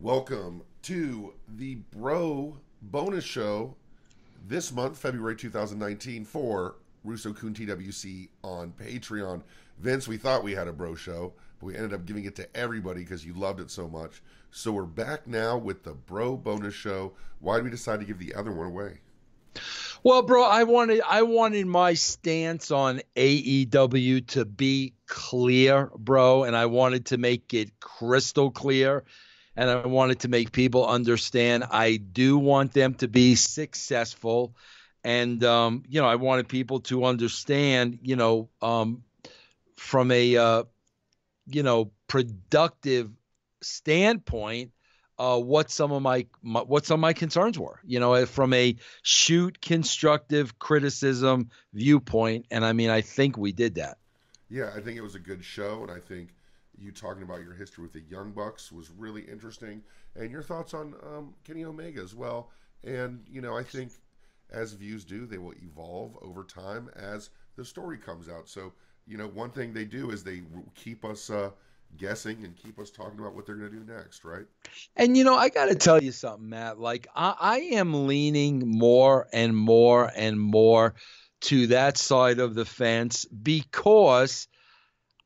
Welcome to the Bro bonus show this month, February 2019, for Russo Kun TWC on Patreon. Vince, we thought we had a Bro show, but we ended up giving it to everybody because you loved it so much. So we're back now with the Bro bonus show. Why did we decide to give the other one away? Well, bro, I wanted my stance on AEW to be clear, bro, and I wanted to make it crystal clear, and I wanted to make people understand I do want them to be successful, and I wanted people to understand, from a productive standpoint, what some of my concerns were, from a shoot constructive criticism viewpoint. And I mean, I think we did that. Yeah, I think it was a good show, and I think you talking about your history with the Young Bucks was really interesting, and your thoughts on Kenny Omega as well. And I think as views do, they will evolve over time as the story comes out. So one thing they do is they keep us guessing and keep us talking about what they're going to do next, right? And I got to tell you something, Matt. Like I am leaning more and more and more to that side of the fence because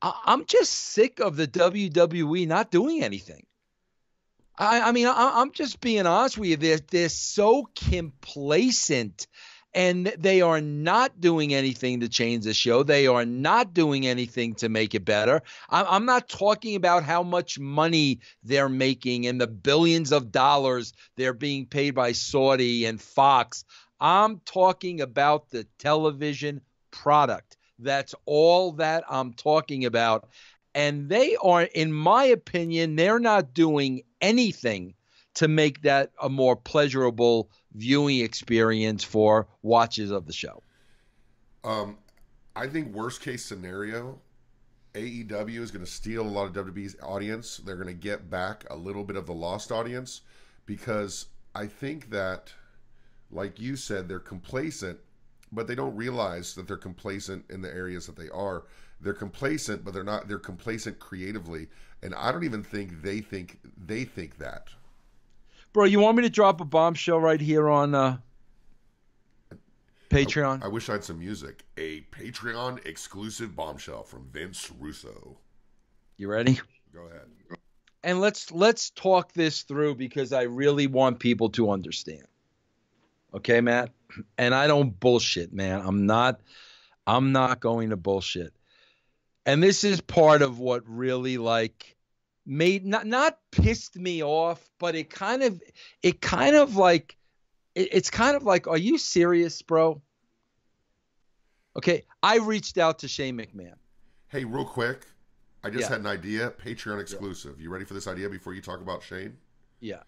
I'm just sick of the WWE not doing anything. I'm just being honest with you. They're so complacent, and they are not doing anything to change the show. They are not doing anything to make it better. I'm not talking about how much money they're making and the billions of dollars they're being paid by Saudi and Fox. I'm talking about the television product. That's all that I'm talking about. And they are, in my opinion, they're not doing anything to make that a more pleasurable viewing experience for watchers of the show. I think worst case scenario, AEW is going to steal a lot of WWE's audience. They're going to get back a little bit of the lost audience because I think that, like you said, they're complacent, but they don't realize that they're complacent in the areas that they are. They're complacent, but they're not. They're complacent creatively, and I don't even think they think that. Bro, you want me to drop a bombshell right here on Patreon? I wish I had some music. A Patreon exclusive bombshell from Vince Russo. You ready? Go ahead. And let's talk this through because I really want people to understand. Okay, Matt? And I don't bullshit, man. I'm not going to bullshit. And this is part of what really made not pissed me off, but it's kind of like, are you serious, bro? Okay, I reached out to Shane McMahon. Hey, real quick, I just had an idea. Patreon exclusive. You ready for this idea before you talk about Shane? Yeah.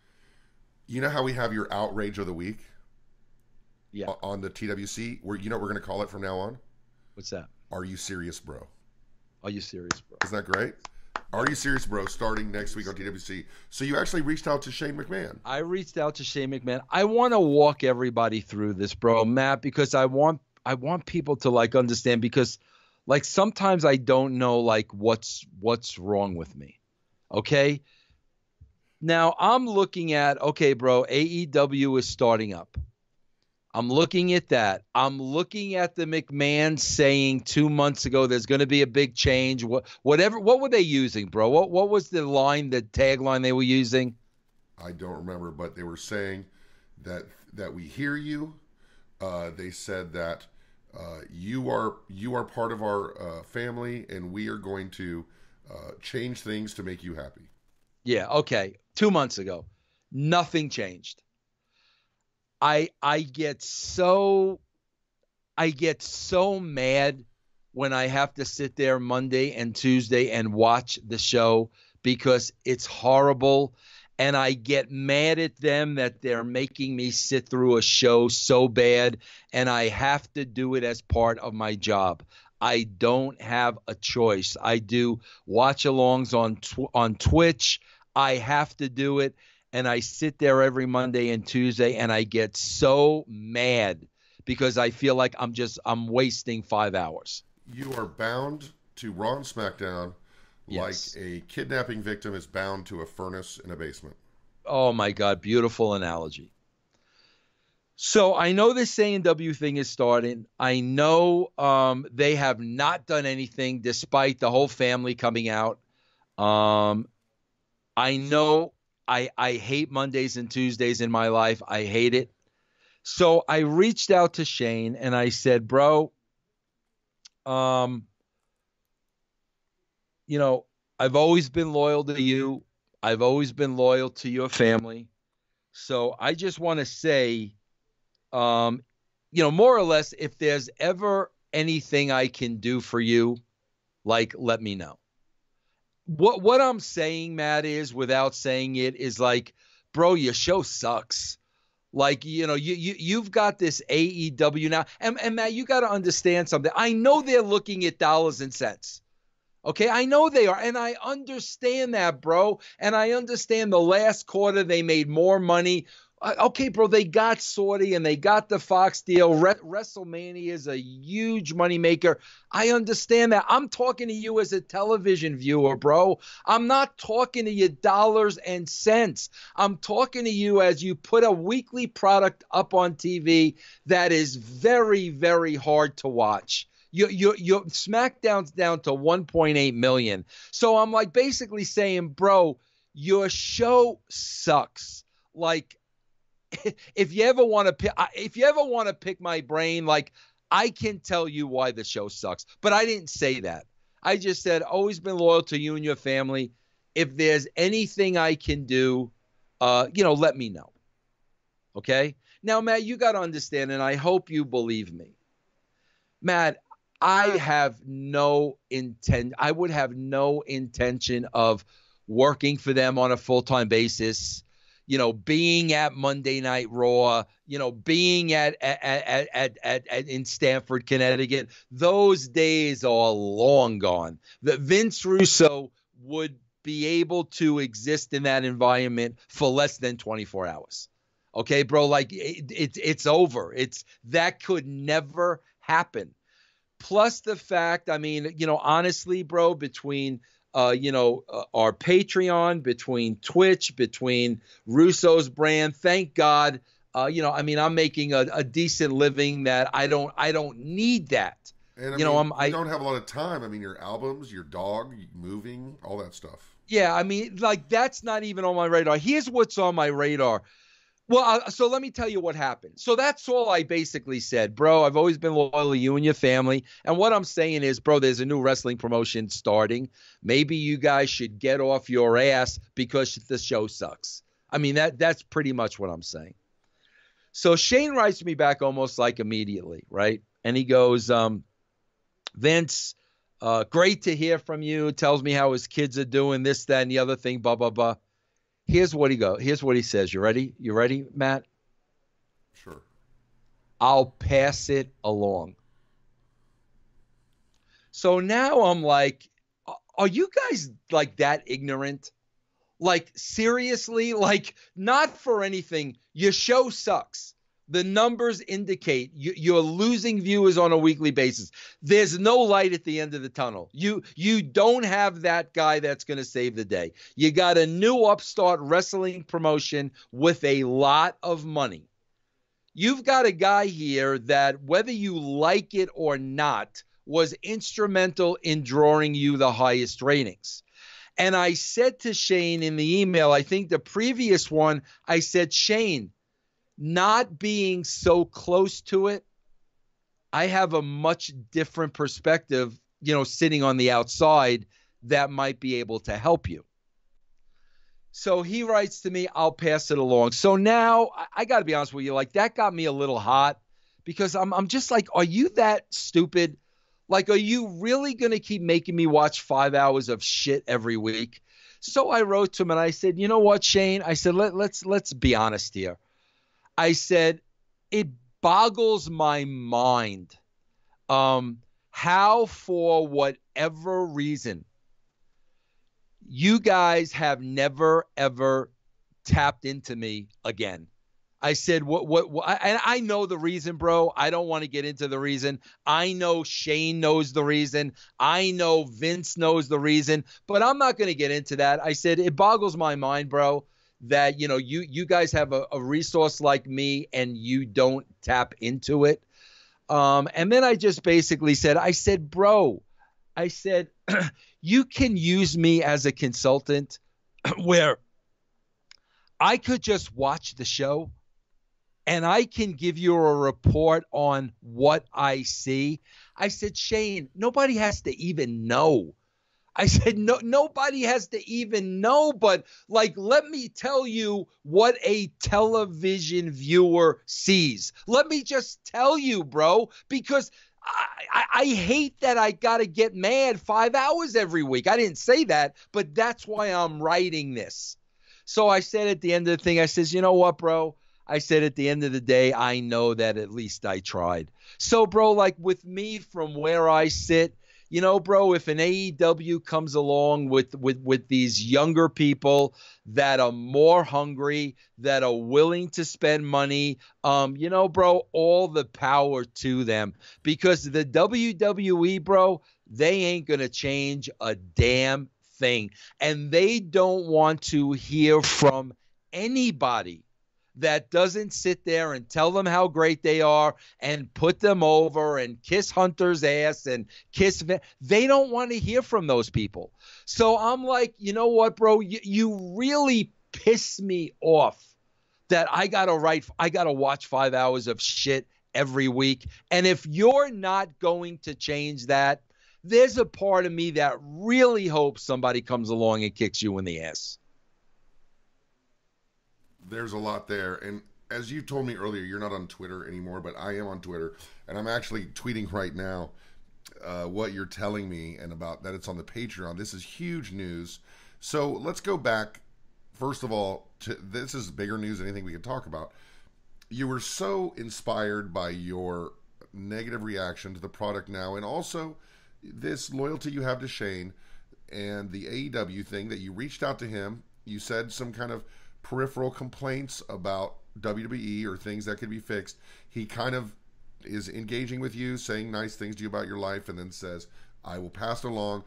You know how we have your outrage of the week? Yeah. On the TWC? We're going to call it from now on? What's that? Are you serious, bro? Are you serious, bro? Isn't that great? Are you serious, bro? Starting next week on TWC. So you actually reached out to Shane McMahon. I reached out to Shane McMahon. I want to walk everybody through this, bro, Matt, because I want people to understand, because sometimes I don't know what's wrong with me. Okay? Now I'm looking at, okay, bro, AEW is starting up. I'm looking at that. I'm looking at the McMahon saying 2 months ago there's going to be a big change. What were they using, bro? What was the tagline they were using? I don't remember, but they were saying that we hear you. They said that you are part of our family, and we are going to change things to make you happy. Yeah, okay. 2 months ago, nothing changed. I get so mad when I have to sit there Monday and Tuesday and watch the show because it's horrible, and I get mad at them that they're making me sit through a show so bad, and I have to do it as part of my job. I don't have a choice. I do watch-alongs on Twitch. I have to do it. And I sit there every Monday and Tuesday, and I get so mad because I feel like I'm wasting 5 hours. You are bound to Raw and SmackDown Yes. like a kidnapping victim is bound to a furnace in a basement. Oh my God, beautiful analogy. So I know this A&W thing is starting. I know they have not done anything despite the whole family coming out. Um, I know I hate Mondays and Tuesdays in my life. I hate it. So I reached out to Shane and I said, bro, um, you know, I've always been loyal to you. I've always been loyal to your family. So I just want to say, um, more or less, if there's ever anything I can do for you, like, let me know. What I'm saying, Matt, is without saying it is like, bro, your show sucks. Like, you've got this AEW now. And Matt, you got to understand something. I know they're looking at dollars and cents. Okay, I know they are, and I understand that, bro. And I understand the last quarter they made more money. Okay, bro, they got Saudi and they got the Fox deal. WrestleMania is a huge moneymaker. I understand that. I'm talking to you as a television viewer, bro. I'm not talking to you dollars and cents. I'm talking to you as you put a weekly product up on TV that is very, very hard to watch. Your SmackDown's down to 1.8 million. So I'm like basically saying, bro, your show sucks. Like, if you ever want to pick my brain, like, I can tell you why the show sucks. But I didn't say that. I just said, always been loyal to you and your family. If there's anything I can do, let me know. Okay? Now, Matt, you got to understand, and I hope you believe me. Matt, I would have no intention of working for them on a full-time basis, being at Monday Night Raw, being at in Stamford, Connecticut. Those days are long gone. That Vince Russo would be able to exist in that environment for less than 24 hours. Okay, bro, like it's over. That could never happen. Plus the fact, I mean, honestly, bro, between, our Patreon, between Twitch, between Russo's brand, thank God, I'm making a decent living that I don't need that. And you don't have a lot of time. I mean, your albums, your dog, moving, all that stuff. Yeah, I mean, like, that's not even on my radar. Here's what's on my radar. Well, so let me tell you what happened. So that's all I basically said, bro. I've always been loyal to you and your family. And what I'm saying is, bro, there's a new wrestling promotion starting. Maybe you guys should get off your ass because the show sucks. I mean, that's pretty much what I'm saying. So Shane writes me back almost like immediately, right? And he goes, Vince, great to hear from you. Tells me how his kids are doing, this, that, and the other thing, blah, blah, blah. Here's what he says. You ready? You ready, Matt? Sure. I'll pass it along. So now I'm like, are you guys like that ignorant? Like, seriously? Like, not for anything. Your show sucks. The numbers indicate you're losing viewers on a weekly basis. There's no light at the end of the tunnel. You don't have that guy that's going to save the day. You got a new upstart wrestling promotion with a lot of money. You've got a guy here that, whether you like it or not, was instrumental in drawing you the highest ratings. And I said to Shane in the email, I think the previous one, I said, Shane, not being so close to it, I have a much different perspective, sitting on the outside that might be able to help you. So he writes to me, I'll pass it along. So now I got to be honest with you, like, that got me a little hot because I'm just like, are you that stupid? Like, are you really going to keep making me watch 5 hours of shit every week? So I wrote to him and I said, you know what, Shane? I said, let's be honest here. I said, it boggles my mind how, for whatever reason, you guys have never, ever tapped into me again. I said, and I know the reason, bro. I don't want to get into the reason. I know Shane knows the reason. I know Vince knows the reason, but I'm not going to get into that. I said, it boggles my mind, bro, that, you guys have a resource like me and you don't tap into it. And then I just basically said, bro, I said, you can use me as a consultant where I could just watch the show and I can give you a report on what I see. I said, Shane, nobody has to even know. I said, no, nobody has to even know, but like, let me tell you what a television viewer sees. Let me just tell you, bro, because I hate that I got to get mad 5 hours every week. I didn't say that, but that's why I'm writing this. So I said at the end of the thing, I says, you know what, bro? I said at the end of the day, I know that at least I tried. So, bro, like with me from where I sit, bro, if an AEW comes along with these younger people that are more hungry, that are willing to spend money, bro, all the power to them. Because the WWE, bro, they ain't going to change a damn thing. And they don't want to hear from anybody that doesn't sit there and tell them how great they are and put them over and kiss Hunter's ass and kiss. They don't want to hear from those people. So I'm like, you know what, bro? You really piss me off that I got to watch 5 hours of shit every week. And if you're not going to change that, there's a part of me that really hopes somebody comes along and kicks you in the ass. There's a lot there. And as you told me earlier, you're not on Twitter anymore, but I am on Twitter. And I'm actually tweeting right now what you're telling me and about that it's on the Patreon. This is huge news. So let's go back, first of all, this is bigger news than anything we could talk about. You were so inspired by your negative reaction to the product now, and also this loyalty you have to Shane and the AEW thing, that you reached out to him. You said some kind of peripheral complaints about WWE or things that could be fixed. He kind of is engaging with you, saying nice things to you about your life, and then says, I will pass it along.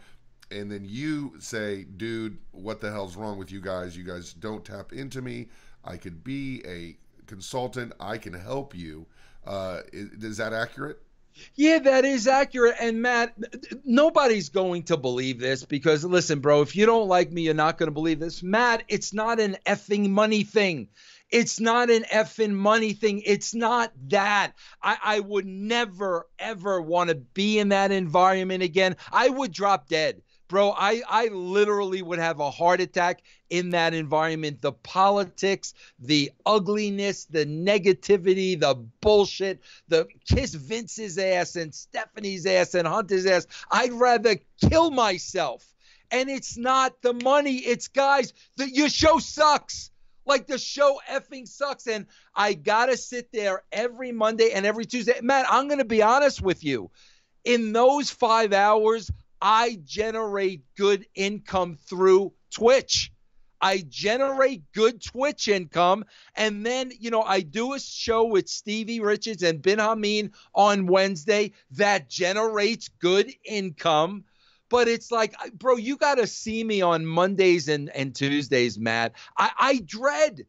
And then you say, dude, what the hell's wrong with you guys? You guys don't tap into me. I could be a consultant. I can help you. Is that accurate? Yeah, that is accurate. And Matt, nobody's going to believe this because, listen, bro, if you don't like me, you're not going to believe this. Matt, it's not an effing money thing. It's not an effing money thing. It's not that. I would never, ever want to be in that environment again. I would drop dead. Bro, I literally would have a heart attack in that environment. The politics, the ugliness, the negativity, the bullshit, the kiss Vince's ass and Stephanie's ass and Hunter's ass. I'd rather kill myself. And it's not the money. It's, guys, your show sucks. Like, the show effing sucks. And I got to sit there every Monday and every Tuesday. Matt, I'm going to be honest with you. In those 5 hours, I generate good income through Twitch. I generate good Twitch income. And then, I do a show with Stevie Richards and Ben Hameen on Wednesday that generates good income. But it's like, bro, you got to see me on Mondays and Tuesdays, Matt. I dread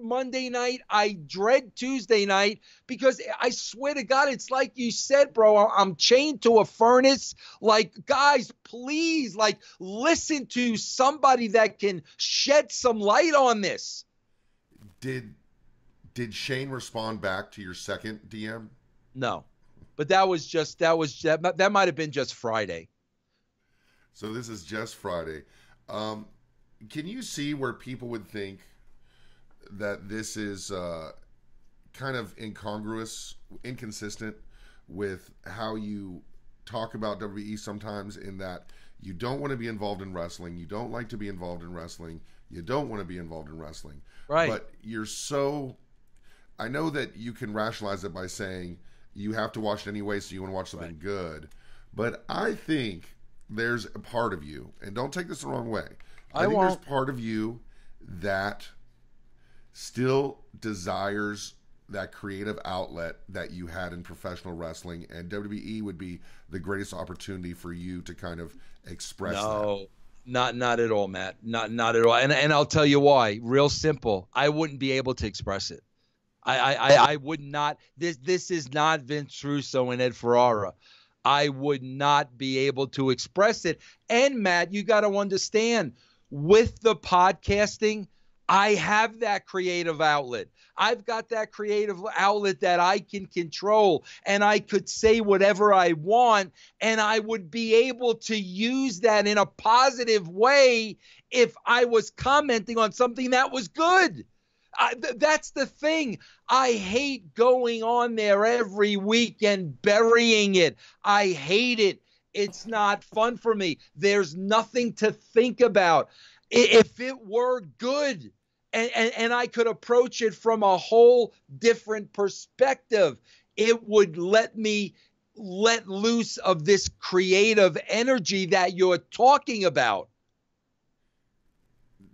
Monday night. I dread Tuesday night because I swear to God, it's like you said, bro, I'm chained to a furnace. Like, guys, please, like, listen to somebody that can shed some light on this. Did Shane respond back to your second DM? No, but that might have been just Friday. So this is just Friday. Can you see where people would think that this is kind of inconsistent with how you talk about WWE sometimes, in that you don't want to be involved in wrestling, you don't like to be involved in wrestling, you don't want to be involved in wrestling. Right. But you're so... I know that you can rationalize it by saying you have to watch it anyway, so you want to watch something good. But I think there's a part of you, and don't take this the wrong way, I think there's part of you that still desires that creative outlet that you had in professional wrestling, and WWE would be the greatest opportunity for you to kind of express that. Not at all, Matt. Not at all. And I'll tell you why. Real simple. I wouldn't be able to express it. I would not. This is not Vince Russo and Ed Ferrara. I would not be able to express it. And Matt, you got to understand, with the podcasting, I have that creative outlet. I've got that creative outlet that I can control, and I could say whatever I want, and I would be able to use that in a positive way if I was commenting on something that was good. That's the thing. I hate going on there every week and burying it. I hate it. It's not fun for me. There's nothing to think about. If it were good, and I could approach it from a whole different perspective, it would let me let loose of this creative energy that you're talking about.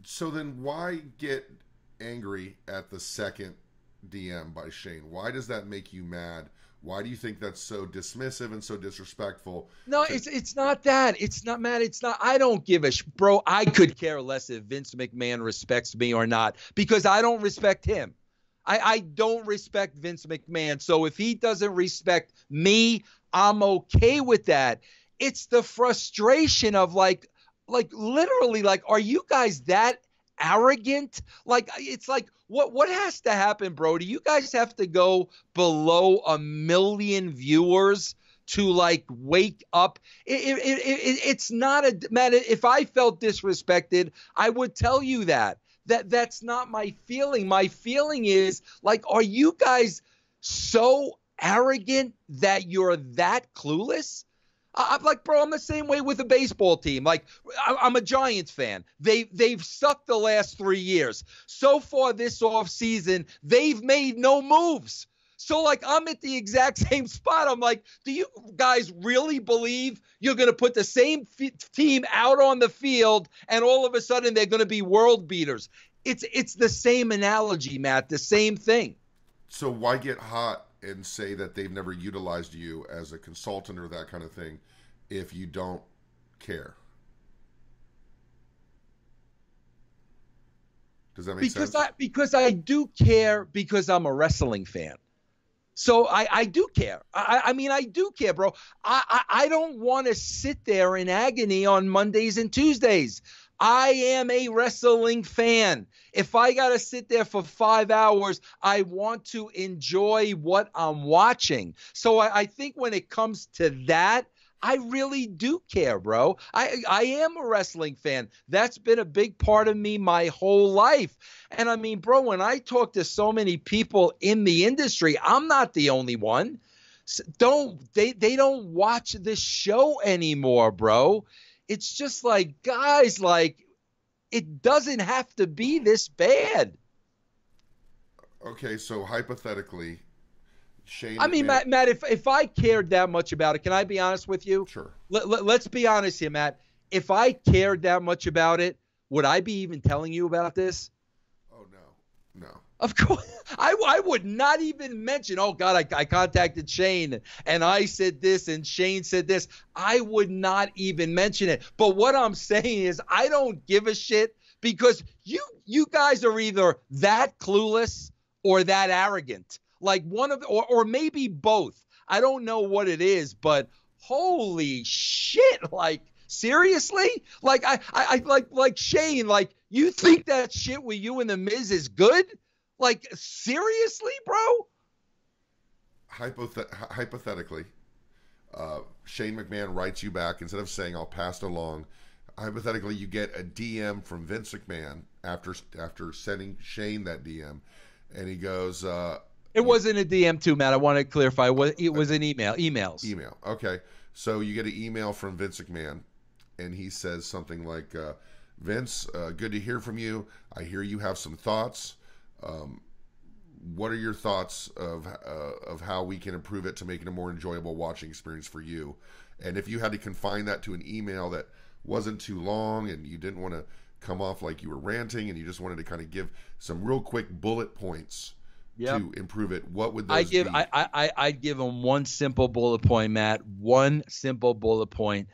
So then why get angry at the second DM by Shane? Why does that make you mad? Why do you think that's so dismissive and so disrespectful? No, it's not that. It's not, Matt. It's not. I don't give a bro. I could care less if Vince McMahon respects me or not, because I don't respect him. I don't respect Vince McMahon. So if he doesn't respect me, I'm okay with that. It's the frustration of like literally, like, are you guys that arrogant? Like, it's like, what has to happen, bro? Do you guys have to go below 1 million viewers to like wake up? It's not a man. If I felt disrespected, I would tell you that. That's not my feeling. My feeling is like, are you guys so arrogant that you're that clueless? I'm like, bro, I'm the same way with a baseball team. Like, I'm a Giants fan. They've sucked the last 3 years. So far this offseason, they've made no moves. So, like, I'm at the exact same spot. I'm like, do you guys really believe you're going to put the same team out on the field and all of a sudden they're going to be world beaters? It's the same analogy, Matt, the same thing. So why get hot and say that they've never utilized you as a consultant or that kind of thing if you don't care? Does that make sense? Because I do care, because I'm a wrestling fan. So I do care. I mean, I do care, bro. I don't want to sit there in agony on Mondays and Tuesdays. I am a wrestling fan. If I got to sit there for 5 hours, I want to enjoy what I'm watching. So I think when it comes to that, I really do care, bro. I am a wrestling fan. That's been a big part of me my whole life. And I mean, bro, when I talk to so many people in the industry, I'm not the only one. They don't watch this show anymore, bro. It's just like, guys, like, it doesn't have to be this bad. Okay, so hypothetically, Shane. I mean, Matt, if I cared that much about it, can I be honest with you? Sure. Let's be honest here, Matt. If I cared that much about it, would I be even telling you about this? Oh, no. Of course. I would not even mention, oh, God, I contacted Shane and I said this and Shane said this. I would not even mention it. But what I'm saying is I don't give a shit, because you guys are either that clueless or that arrogant. Like one of, or maybe both. I don't know what it is, but holy shit. Like, seriously? Like, I like Shane, like, you think that shit with you and the Miz is good? Like, seriously, bro? Hypothetically, Shane McMahon writes you back, instead of saying I'll pass it along. Hypothetically, you get a DM from Vince McMahon after sending Shane that DM, and he goes, it wasn't a DM too, Matt. I want to clarify. It was an email. Emails. Email. Okay. So you get an email from Vince McMahon, and he says something like, Vince, good to hear from you. I hear you have some thoughts. What are your thoughts of how we can improve it to make it a more enjoyable watching experience for you? And if you had to confine that to an email that wasn't too long and you didn't want to come off like you were ranting and you just wanted to kind of give some real quick bullet points to improve it, what would those be? I'd give them one simple bullet point, Matt. One simple bullet point.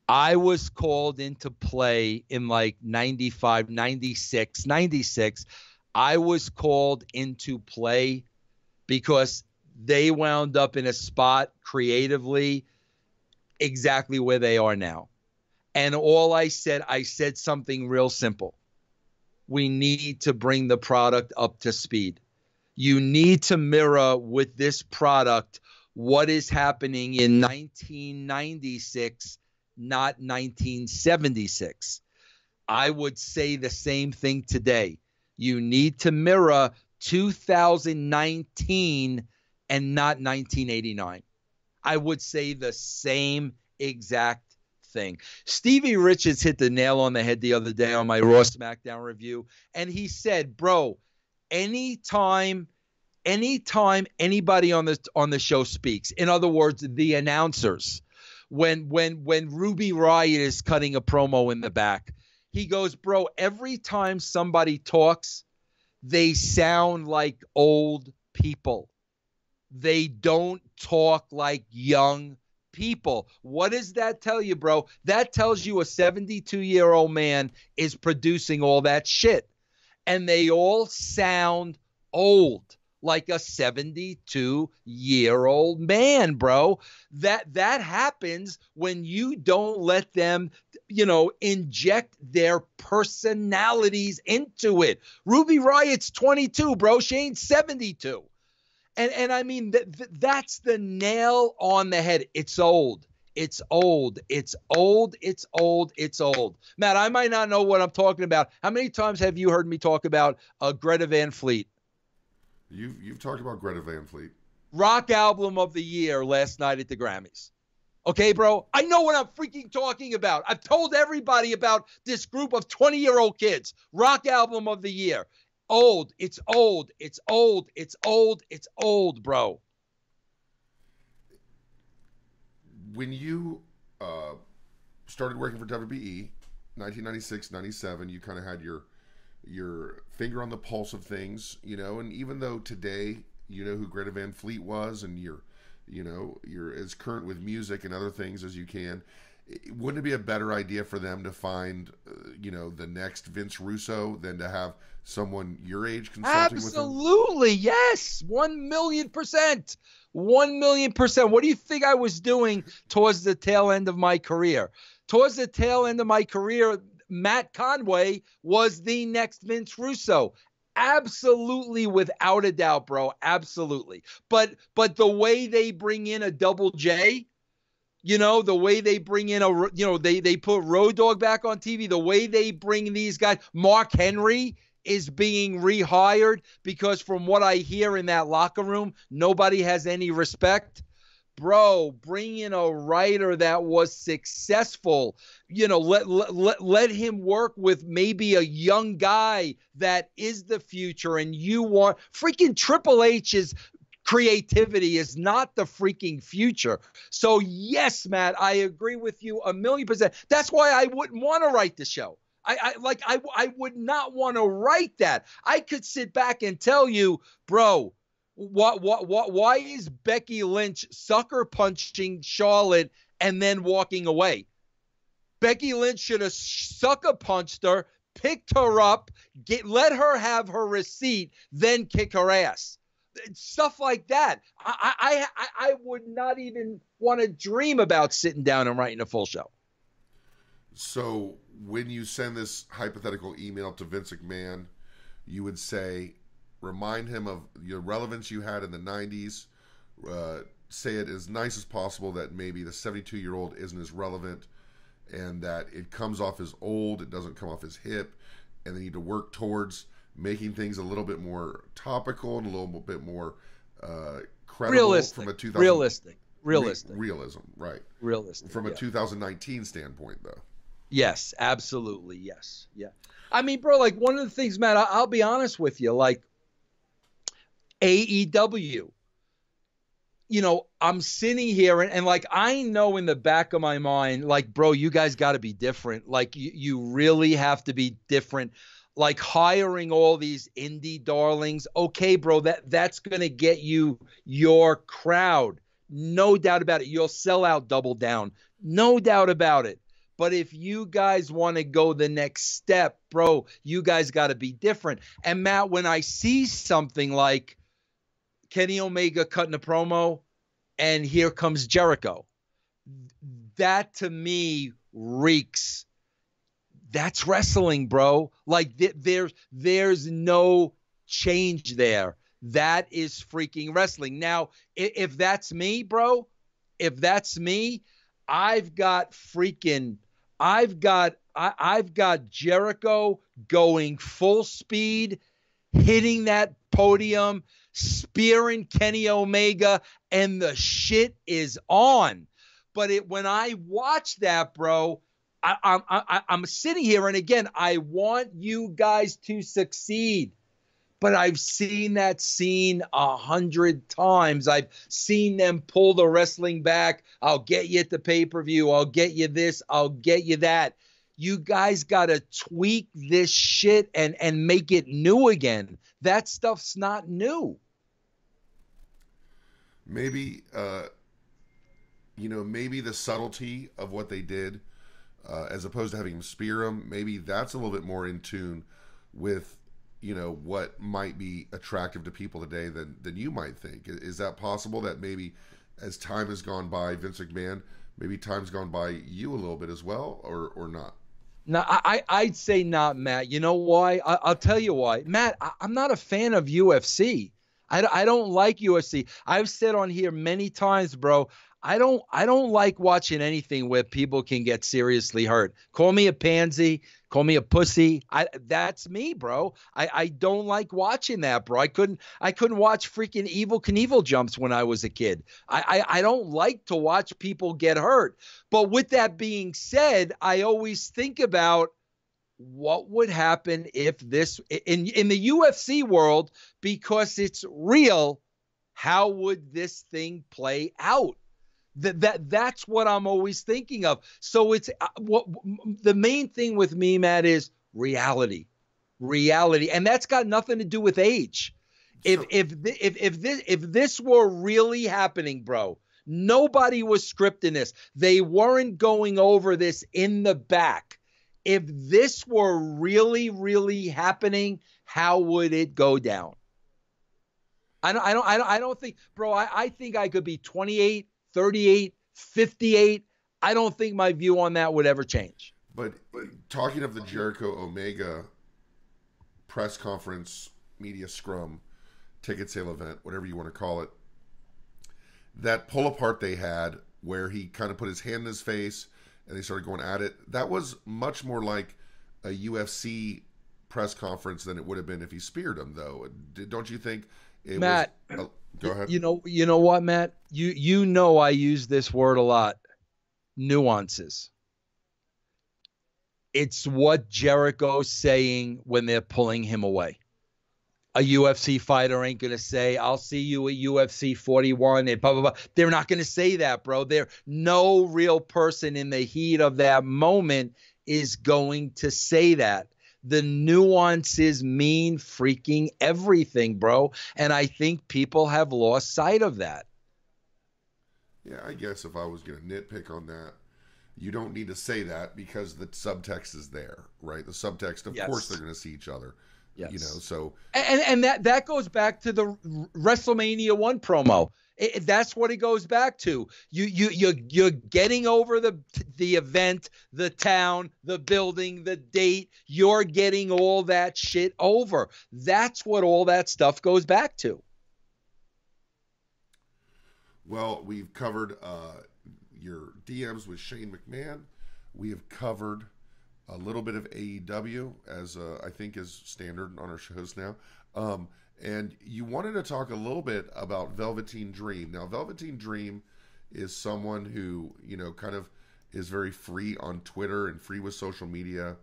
I was called into play in like 95, 96, 96. I was called into play because they wound up in a spot creatively exactly where they are now. And all I said something real simple. We need to bring the product up to speed. You need to mirror with this product what is happening in 1996, not 1976. I would say the same thing today. You need to mirror 2019 and not 1989. I would say the same exact thing. Stevie Richards hit the nail on the head the other day on my Raw SmackDown review, and he said, bro, anytime anybody on the show speaks, in other words, the announcers, when Ruby Riott is cutting a promo in the back, he goes, bro, every time somebody talks, they sound like old people. They don't talk like young people. What does that tell you, bro? That tells you a 72-year-old man is producing all that shit. And they all sound old, like a 72-year-old man, bro. That happens when you don't let them, inject their personalities into it. Ruby Riott's 22, bro. Shane's 72. And I mean, that's the nail on the head. It's old. It's old. It's old. It's old. It's old. Matt, I might not know what I'm talking about. How many times have you heard me talk about Greta Van Fleet? You've talked about Greta Van Fleet. Rock album of the year last night at the Grammys. Okay, bro? I know what I'm freaking talking about. I've told everybody about this group of 20-year-old kids. Rock album of the year. Old. It's old. It's old. It's old. It's old, bro. When you started working for WBE, 1996, 97, you kind of had your finger on the pulse of things, and even though today you know who Greta Van Fleet was and you're as current with music and other things as you can, wouldn't it be a better idea for them to find the next Vince Russo than to have someone your age consulting with them? Absolutely, yes. 1,000,000%. 1,000,000%. What do you think I was doing towards the tail end of my career? Towards the tail end of my career, Matt Conway was the next Vince Russo. Absolutely, without a doubt, bro. Absolutely. But the way they bring in a Double J, the way they bring in they put Road Dogg back on TV, the way they bring these guys, Mark Henry is being rehired because from what I hear in that locker room, nobody has any respect. Bro, bring in a writer that was successful. Let him work with maybe a young guy that is the future. And you want freaking Triple H's creativity is not the freaking future. So yes, Matt, I agree with you 1,000,000%. That's why I wouldn't want to write the show. I would not want to write that. I could sit back and tell you, bro, why is Becky Lynch sucker punching Charlotte and then walking away? Becky Lynch should have sucker punched her, picked her up, let her have her receipt, then kick her ass. Stuff like that. I would not even want to dream about sitting down and writing a full show. So when you send this hypothetical email to Vince McMahon, you would say, remind him of your relevance you had in the 90s. Say it as nice as possible that maybe the 72-year-old isn't as relevant and that it comes off as old, it doesn't come off as hip, and they need to work towards making things a little bit more topical and a little bit more credible. Realistic. From a Realistic. Realism, right. Realistic. From a 2019 standpoint, though. Yes, absolutely. Yes. Yeah. I mean, bro, like one of the things, Matt, I'll be honest with you, like AEW, I'm sitting here and like, I know in the back of my mind, like, bro, you guys got to be different. Like you really have to be different. Like hiring all these indie darlings. Okay, bro, that's going to get you your crowd. No doubt about it. You'll sell out Double Down. No doubt about it. But if you guys want to go the next step, bro, you guys got to be different. And Matt, when I see something like Kenny Omega cutting a promo and here comes Jericho, that to me reeks. That's wrestling, bro. Like there's no change there. That is freaking wrestling. Now, if that's me, bro, if that's me, I've got Jericho going full speed, hitting that podium, spearing Kenny Omega, and the shit is on. But when I watch that, bro, I'm sitting here, and again, I want you guys to succeed. But I've seen that scene 100 times. I've seen them pull the wrestling back. I'll get you at the pay-per-view. I'll get you this. I'll get you that. You guys got to tweak this shit and make it new again. That stuff's not new. Maybe, maybe the subtlety of what they did, as opposed to having him spear him, maybe that's a little bit more in tune with, what might be attractive to people today than you might think. Is that possible that maybe as time has gone by, Vince McMahon, maybe time's gone by you a little bit as well, or not? No, I'd say not, Matt. You know why? I'll tell you why. Matt, I'm not a fan of UFC. I don't like UFC. I've said on here many times, bro, I don't like watching anything where people can get seriously hurt. Call me a pansy, call me a pussy. That's me, bro. I don't like watching that, bro. I couldn't watch freaking Evel Knievel jumps when I was a kid. I don't like to watch people get hurt. But with that being said, I always think about what would happen if this in the UFC world, because it's real, how would this thing play out? That's what I'm always thinking of. So it's what the main thing with me, Matt, is reality, and that's got nothing to do with age. If this were really happening, bro, nobody was scripting this. They weren't going over this in the back. If this were really, really happening, how would it go down? I don't think, bro. I think I could be 28. 38, 58. I don't think my view on that would ever change. But talking of the Jericho Omega press conference, media scrum, ticket sale event, whatever you want to call it, that pull apart they had where he kind of put his hand in his face and they started going at it, that was much more like a UFC press conference than it would have been if he speared him, though. Don't you think it Matt, was... Go ahead. You know what, Matt? You know I use this word a lot. Nuances. It's what Jericho's saying when they're pulling him away. A UFC fighter ain't going to say, I'll see you at UFC 41 and blah, blah, blah. They're not going to say that, bro. No real person in the heat of that moment is going to say that. The nuances mean freaking everything, bro. And I think people have lost sight of that. Yeah, I guess if I was going to nitpick on that, you don't need to say that because the subtext is there, right? The subtext, of course, they're going to see each other. Yes. So and that goes back to the WrestleMania 1 promo. That's what it goes back to. You're getting over the event, the town, the building, the date. You're getting all that shit over. That's what all that stuff goes back to. Well, we've covered your DMs with Shane McMahon. We have covered a little bit of AEW, as I think is standard on our shows now. And you wanted to talk a little bit about Velveteen Dream. Now, Velveteen Dream is someone who, kind of is very free on Twitter and free with social media.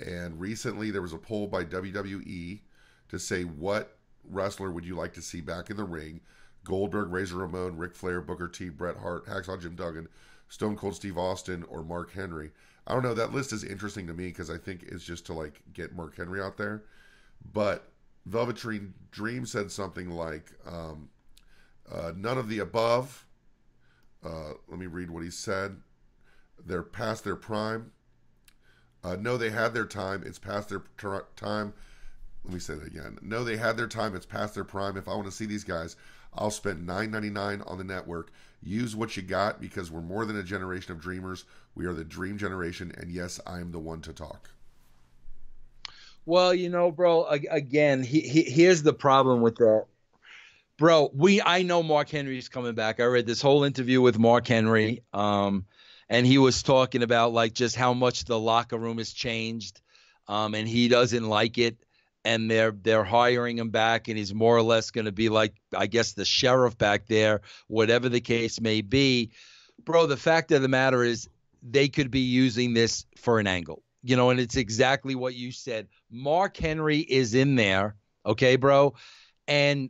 And recently there was a poll by WWE to say, what wrestler would you like to see back in the ring? Goldberg, Razor Ramon, Ric Flair, Booker T, Bret Hart, Hacksaw Jim Duggan, Stone Cold Steve Austin, or Mark Henry. I don't know. That list is interesting to me because I think it's just to get Mark Henry out there. But Velveteen Dream said something like, none of the above. Let me read what he said. They're past their prime. No, they had their time. It's past their time. Let me say that again. No, they had their time. It's past their prime. If I want to see these guys, I'll spend $9.99 on the network. Use what you got because we're more than a generation of dreamers. We are the dream generation, and yes, I am the one to talk. Well, bro, again, here's the problem with that. Bro, I know Mark Henry's coming back. I read this whole interview with Mark Henry, and he was talking about like just how much the locker room has changed, and he doesn't like it, and they're hiring him back, and he's more or less going to be like, I guess, the sheriff back there, whatever the case may be. Bro, the fact of the matter is they could be using this for an angle, and it's exactly what you said. Mark Henry is in there, okay, bro, and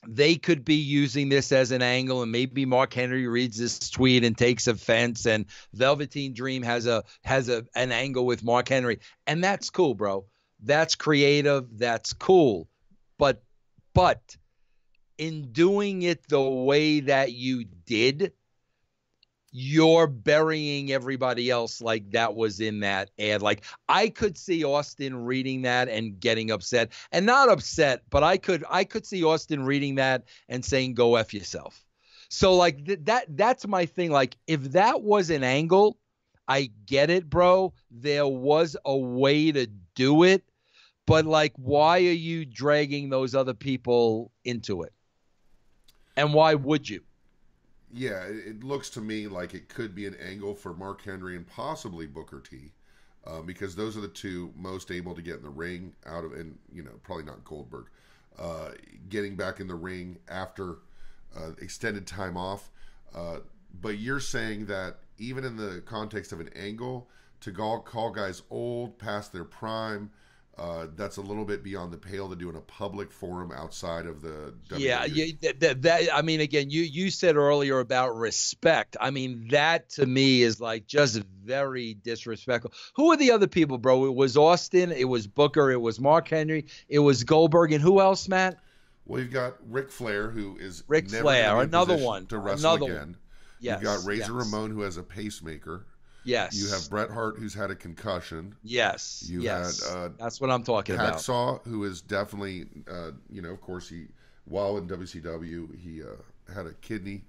they could be using this as an angle, and maybe Mark Henry reads this tweet and takes offense, and Velveteen Dream has an angle with Mark Henry, and that's cool, bro. That's creative. That's cool. But in doing it the way that you did, you're burying everybody else like that was in that ad. Like I could see Austin reading that and getting upset, and not upset, but I could see Austin reading that and saying, go F yourself. So like that's my thing. Like if that was an angle, I get it, bro. There was a way to do it, but like, why are you dragging those other people into it? And why would you? Yeah, it looks to me like it could be an angle for Mark Henry and possibly Booker T, because those are the two most able to get in the ring out of, and probably not Goldberg, getting back in the ring after extended time off. But you're saying that even in the context of an angle, to call guys old, past their prime, that's a little bit beyond the pale to do in a public forum outside of the WWE. That I mean, again, you said earlier about respect. I mean, that to me is like just very disrespectful. Who are the other people, bro? It was Austin, it was Booker, it was Mark Henry, it was Goldberg, and who else, Matt? Well, you've got Ric Flair, who is Ric Flair, another one to wrestle another again. One. Yes, you've got Razor Ramon, who has a pacemaker. Yes. You have Bret Hart, who's had a concussion. Yes. You had that's what I'm talking Hacksaw, about. who is definitely, of course, while in WCW, he had a kidney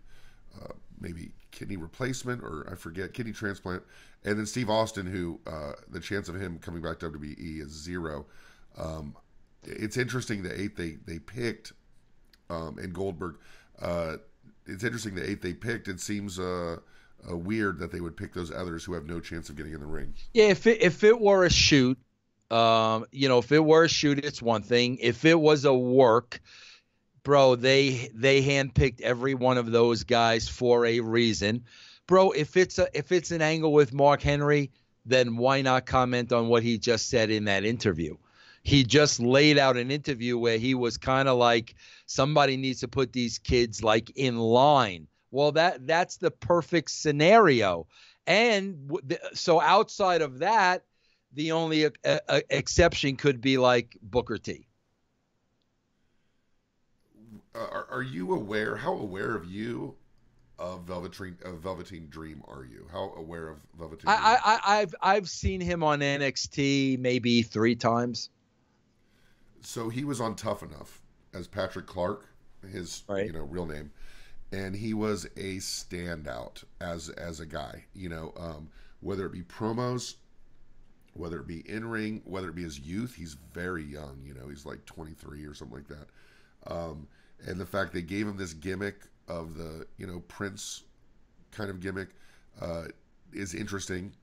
replacement, or I forget, kidney transplant. And then Steve Austin, who the chance of him coming back to WWE is 0. It's interesting the 8 they picked, and Goldberg. It's interesting the 8 they picked. It seems weird that they would pick those others who have no chance of getting in the ring. Yeah, if it were a shoot, if it were a shoot, it's one thing. If it was a work, bro, they handpicked every one of those guys for a reason, bro. If it's an angle with Mark Henry, then why not comment on what he just said in that interview? He just laid out an interview where he was kind of like, somebody needs to put these kids like in line. Well, that's the perfect scenario. And so outside of that, the only exception could be like Booker T. Are you aware? How aware of you of Velveteen Dream are you? How aware of Velveteen Dream? I've seen him on NXT maybe 3 times. So he was on Tough Enough as Patrick Clark, his real name. And he was a standout as a guy, whether it be promos, whether it be in ring, whether it be his youth. He's very young, he's like 23 or something like that. And the fact they gave him this gimmick of the Prince kind of gimmick is interesting.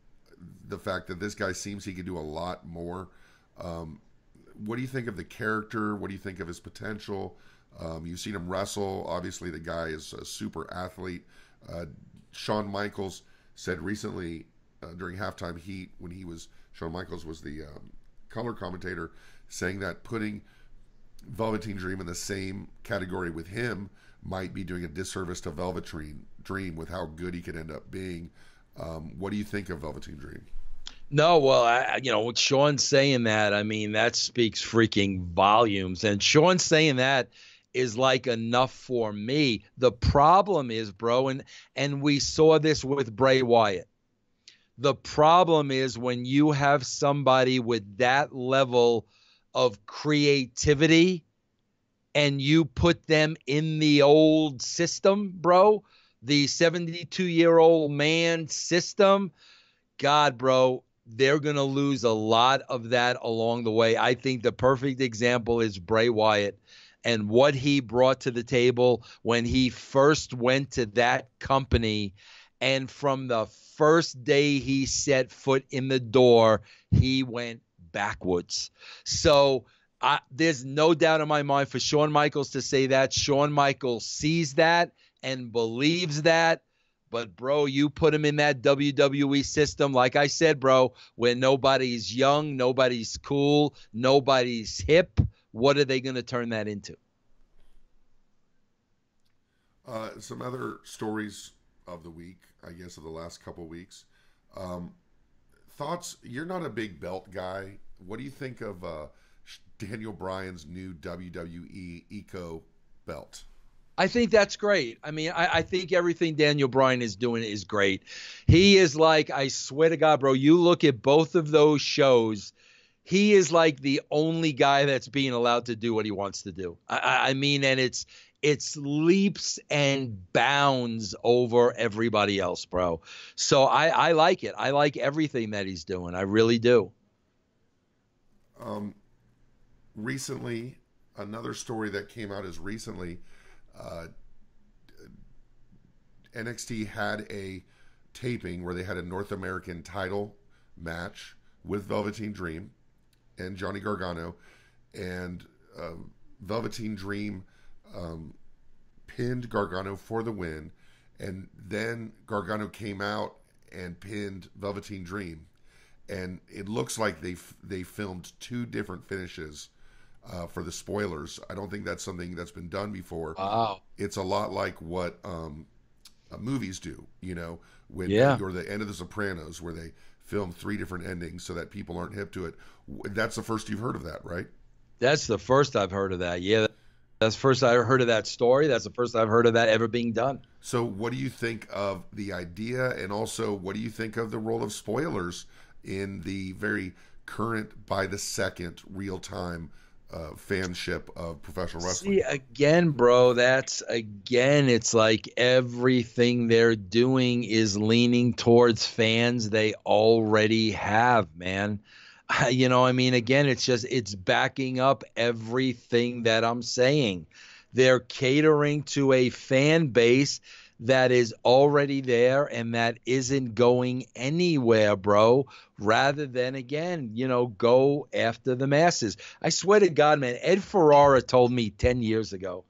The fact that this guy seems he could do a lot more. What do you think of the character? What do you think of his potential? You've seen him wrestle. Obviously, the guy is a super athlete. Shawn Michaels said recently during Halftime Heat, when Shawn Michaels was the color commentator, saying that putting Velveteen Dream in the same category with him might be doing a disservice to Velveteen Dream with how good he could end up being. What do you think of Velveteen Dream? No, well, with Sean saying that, I mean, that speaks freaking volumes. And Sean saying that is like enough for me. The problem is, bro, and we saw this with Bray Wyatt. The problem is when you have somebody with that level of creativity and you put them in the old system, bro, the 72-year-old man system, God, bro, they're going to lose a lot of that along the way. I think the perfect example is Bray Wyatt and what he brought to the table when he first went to that company. And from the first day he set foot in the door, he went backwards. So there's no doubt in my mind for Shawn Michaels to say that. Shawn Michaels sees that and believes that. But, bro, you put him in that WWE system, like I said, bro, where nobody's young, nobody's cool, nobody's hip. What are they going to turn that into? Some other stories of the week, I guess, of the last couple of weeks. Thoughts? You're not a big belt guy. What do you think of Daniel Bryan's new WWE Eco belt? I think that's great. I mean, I think everything Daniel Bryan is doing is great. He is like, I swear to God, bro, you look at both of those shows, he is like the only guy that's being allowed to do what he wants to do. I mean, and it's leaps and bounds over everybody else, bro. So I like it. I like everything that he's doing. I really do. Recently, another story that came out is recently, NXT had a taping where they had a North American title match with Velveteen Dream and Johnny Gargano, and Velveteen Dream pinned Gargano for the win, and then Gargano came out and pinned Velveteen Dream, and it looks like they filmed two different finishes for the spoilers. I don't think that's something that's been done before. Wow. It's a lot like what movies do, when or the end of The Sopranos, where they film three different endings so that people aren't hip to it. That's the first you've heard of that, right? That's the first I've heard of that. Yeah, that's the first I heard of that story. That's the first I've heard of that ever being done. So what do you think of the idea, and also what do you think of the role of spoilers in the very current, by the second, real-time fanship of professional wrestling? See, again, bro, it's like everything they're doing is leaning towards fans they already have, man. I mean, again, it's backing up everything that I'm saying. They're catering to a fan base that is already there and that isn't going anywhere, bro, rather than, again, go after the masses. I swear to God, man, Ed Ferrara told me 10 years ago.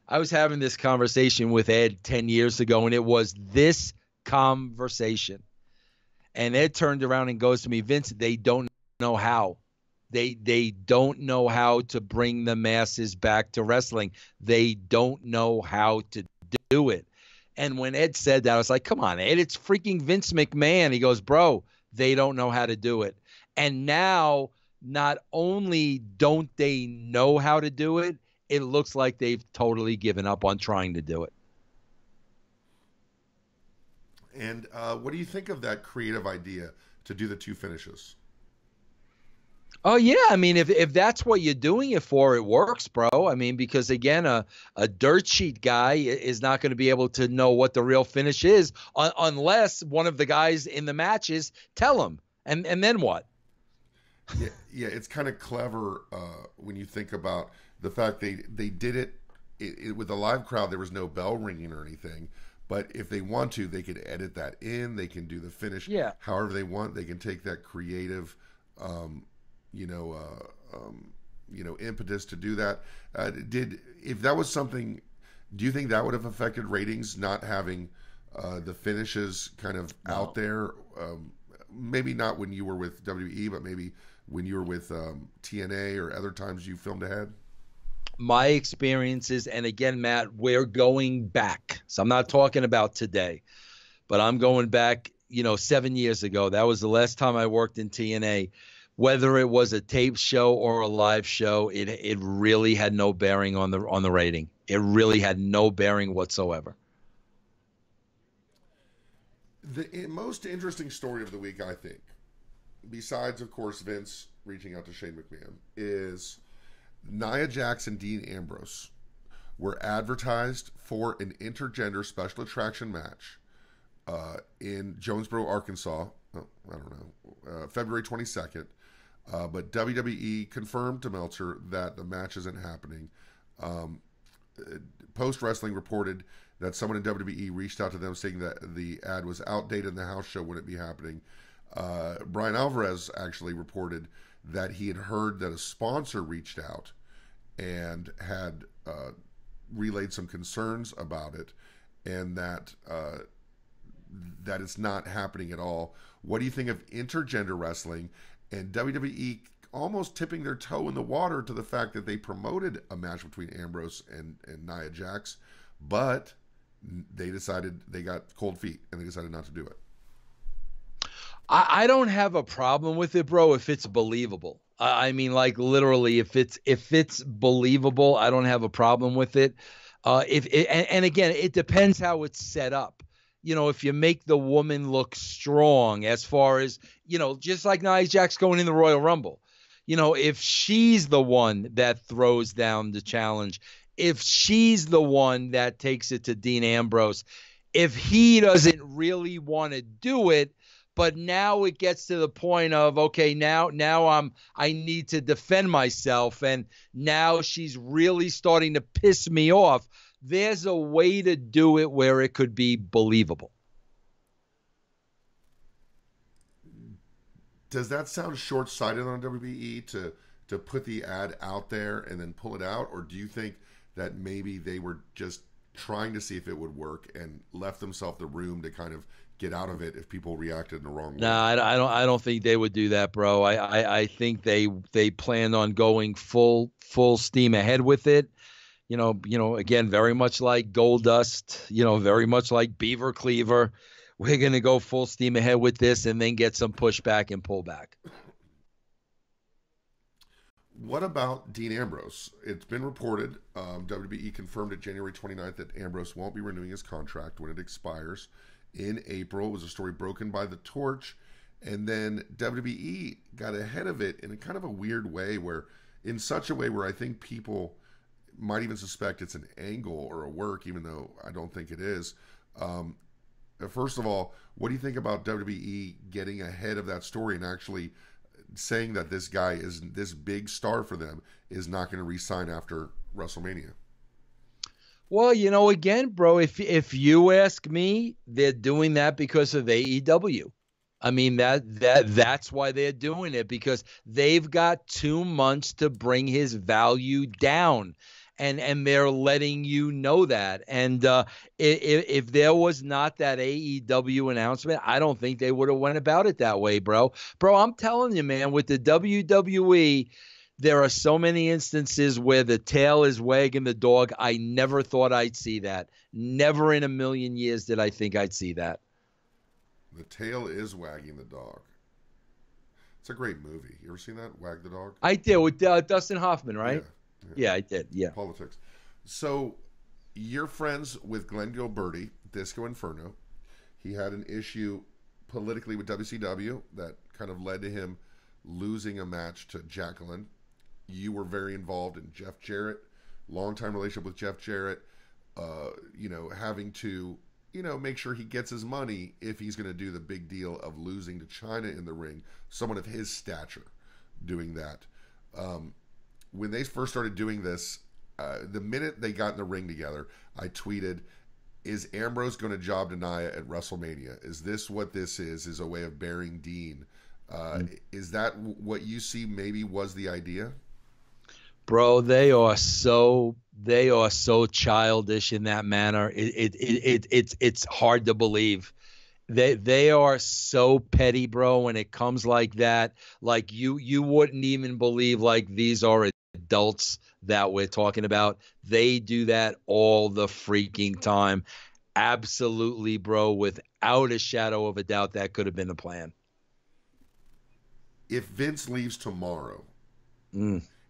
I was having this conversation with Ed 10 years ago, and it was this conversation. And Ed turned around and goes to me, Vince, they don't know how. They don't know how to bring the masses back to wrestling. They don't know how to do it. And when Ed said that, I was like, come on, Ed, it's freaking Vince McMahon. He goes, bro, they don't know how to do it. And now, not only don't they know how to do it, it looks like they've totally given up on trying to do it. And what do you think of that creative idea to do the two finishes? Oh, yeah. I mean, if that's what you're doing it for, it works, bro. I mean, because, again, a dirt sheet guy is not going to be able to know what the real finish is unless one of the guys in the matches tell him. And then what? Yeah, it's kind of clever when you think about the fact they did it with a live crowd. There was no bell ringing or anything. But if they want to, they could edit that in. They can do the finish however they want. They can take that creative impetus to do that. If that was something, do you think that would have affected ratings, not having the finishes kind of out there? Maybe not when you were with WWE, but maybe when you were with TNA or other times you filmed ahead? My experiences, and again, Matt, we're going back. So I'm not talking about today, but I'm going back, 7 years ago. That was the last time I worked in TNA. Whether it was a tape show or a live show, it really had no bearing on the rating. It really had no bearing whatsoever. The most interesting story of the week, I think, besides, of course, Vince reaching out to Shane McMahon, is Nia Jax and Dean Ambrose were advertised for an intergender special attraction match in Jonesboro, Arkansas. I don't know, February 22nd. But WWE confirmed to Meltzer that the match isn't happening. Post Wrestling reported that someone in WWE reached out to them saying that the ad was outdated and the house show wouldn't be happening. Brian Alvarez actually reported that he had heard that a sponsor reached out and had relayed some concerns about it, and that that it's not happening at all. What do you think of intergender wrestling and WWE almost tipping their toe in the water to the fact that they promoted a match between Ambrose and Nia Jax, but they decided they got cold feet and they decided not to do it? I don't have a problem with it, bro, if it's believable. I mean, like literally, if it's believable, I don't have a problem with it. And again, it depends how it's set up. You know, if you make the woman look strong, as far as, you know, just like Nia Jax going in the Royal Rumble, you know, if she's the one that throws down the challenge, if she's the one that takes it to Dean Ambrose, if he doesn't really want to do it, but now it gets to the point of, okay, now I need to defend myself, and now she's really starting to piss me off. There's a way to do it where it could be believable. Does that sound short-sighted on WWE to put the ad out there and then pull it out, or do you think that maybe they were just trying to see if it would work and left themselves the room to kind of get out of it if people reacted in the wrong way? No, I don't think they would do that, bro. I think they planned on going full steam ahead with it. You know, again, very much like Goldust, you know, very much like Beaver Cleaver. We're going to go full steam ahead with this and then get some pushback and pullback. What about Dean Ambrose? It's been reported, WWE confirmed it January 29th that Ambrose won't be renewing his contract when it expires in April. It was a story broken by The Torch. And then WWE got ahead of it in a kind of a weird way, in such a way where I think people might even suspect it's an angle or a work, even though I don't think it is. First of all, what do you think about WWE getting ahead of that story and actually saying that this guy is this big star for them is not going to re-sign after WrestleMania? Well, you know, again, bro, if you ask me, they're doing that because of AEW. I mean, that's why they're doing it, because they've got 2 months to bring his value down. And they're letting you know that. And if there was not that AEW announcement, I don't think they would have went about it that way, bro. Bro, I'm telling you, man, with the WWE, there are so many instances where the tail is wagging the dog. I never thought I'd see that. Never in a million years did I think I'd see that. The tail is wagging the dog. It's a great movie. You ever seen that, Wag the Dog? I did, with Dustin Hoffman, right? Yeah, I did. Yeah. Politics. So you're friends with Glenn Gilberti, Disco Inferno. He had an issue politically with WCW that kind of led to him losing a match to Jacqueline. You were very involved in Jeff Jarrett, longtime relationship with Jeff Jarrett, having to, make sure he gets his money if he's going to do the big deal of losing to China in the ring, someone of his stature doing that. When they first started doing this, the minute they got in the ring together, I tweeted, is Ambrose going to job Nia at WrestleMania? Is this what this is a way of burying Dean? Is that what you see maybe was the idea? Bro, they are so childish in that manner. It's hard to believe. They are so petty, bro, when it comes like that. Like you wouldn't even believe like these are adults that we're talking about. They do that all the freaking time. Absolutely, bro, without a shadow of a doubt, that could have been the plan. If Vince leaves tomorrow,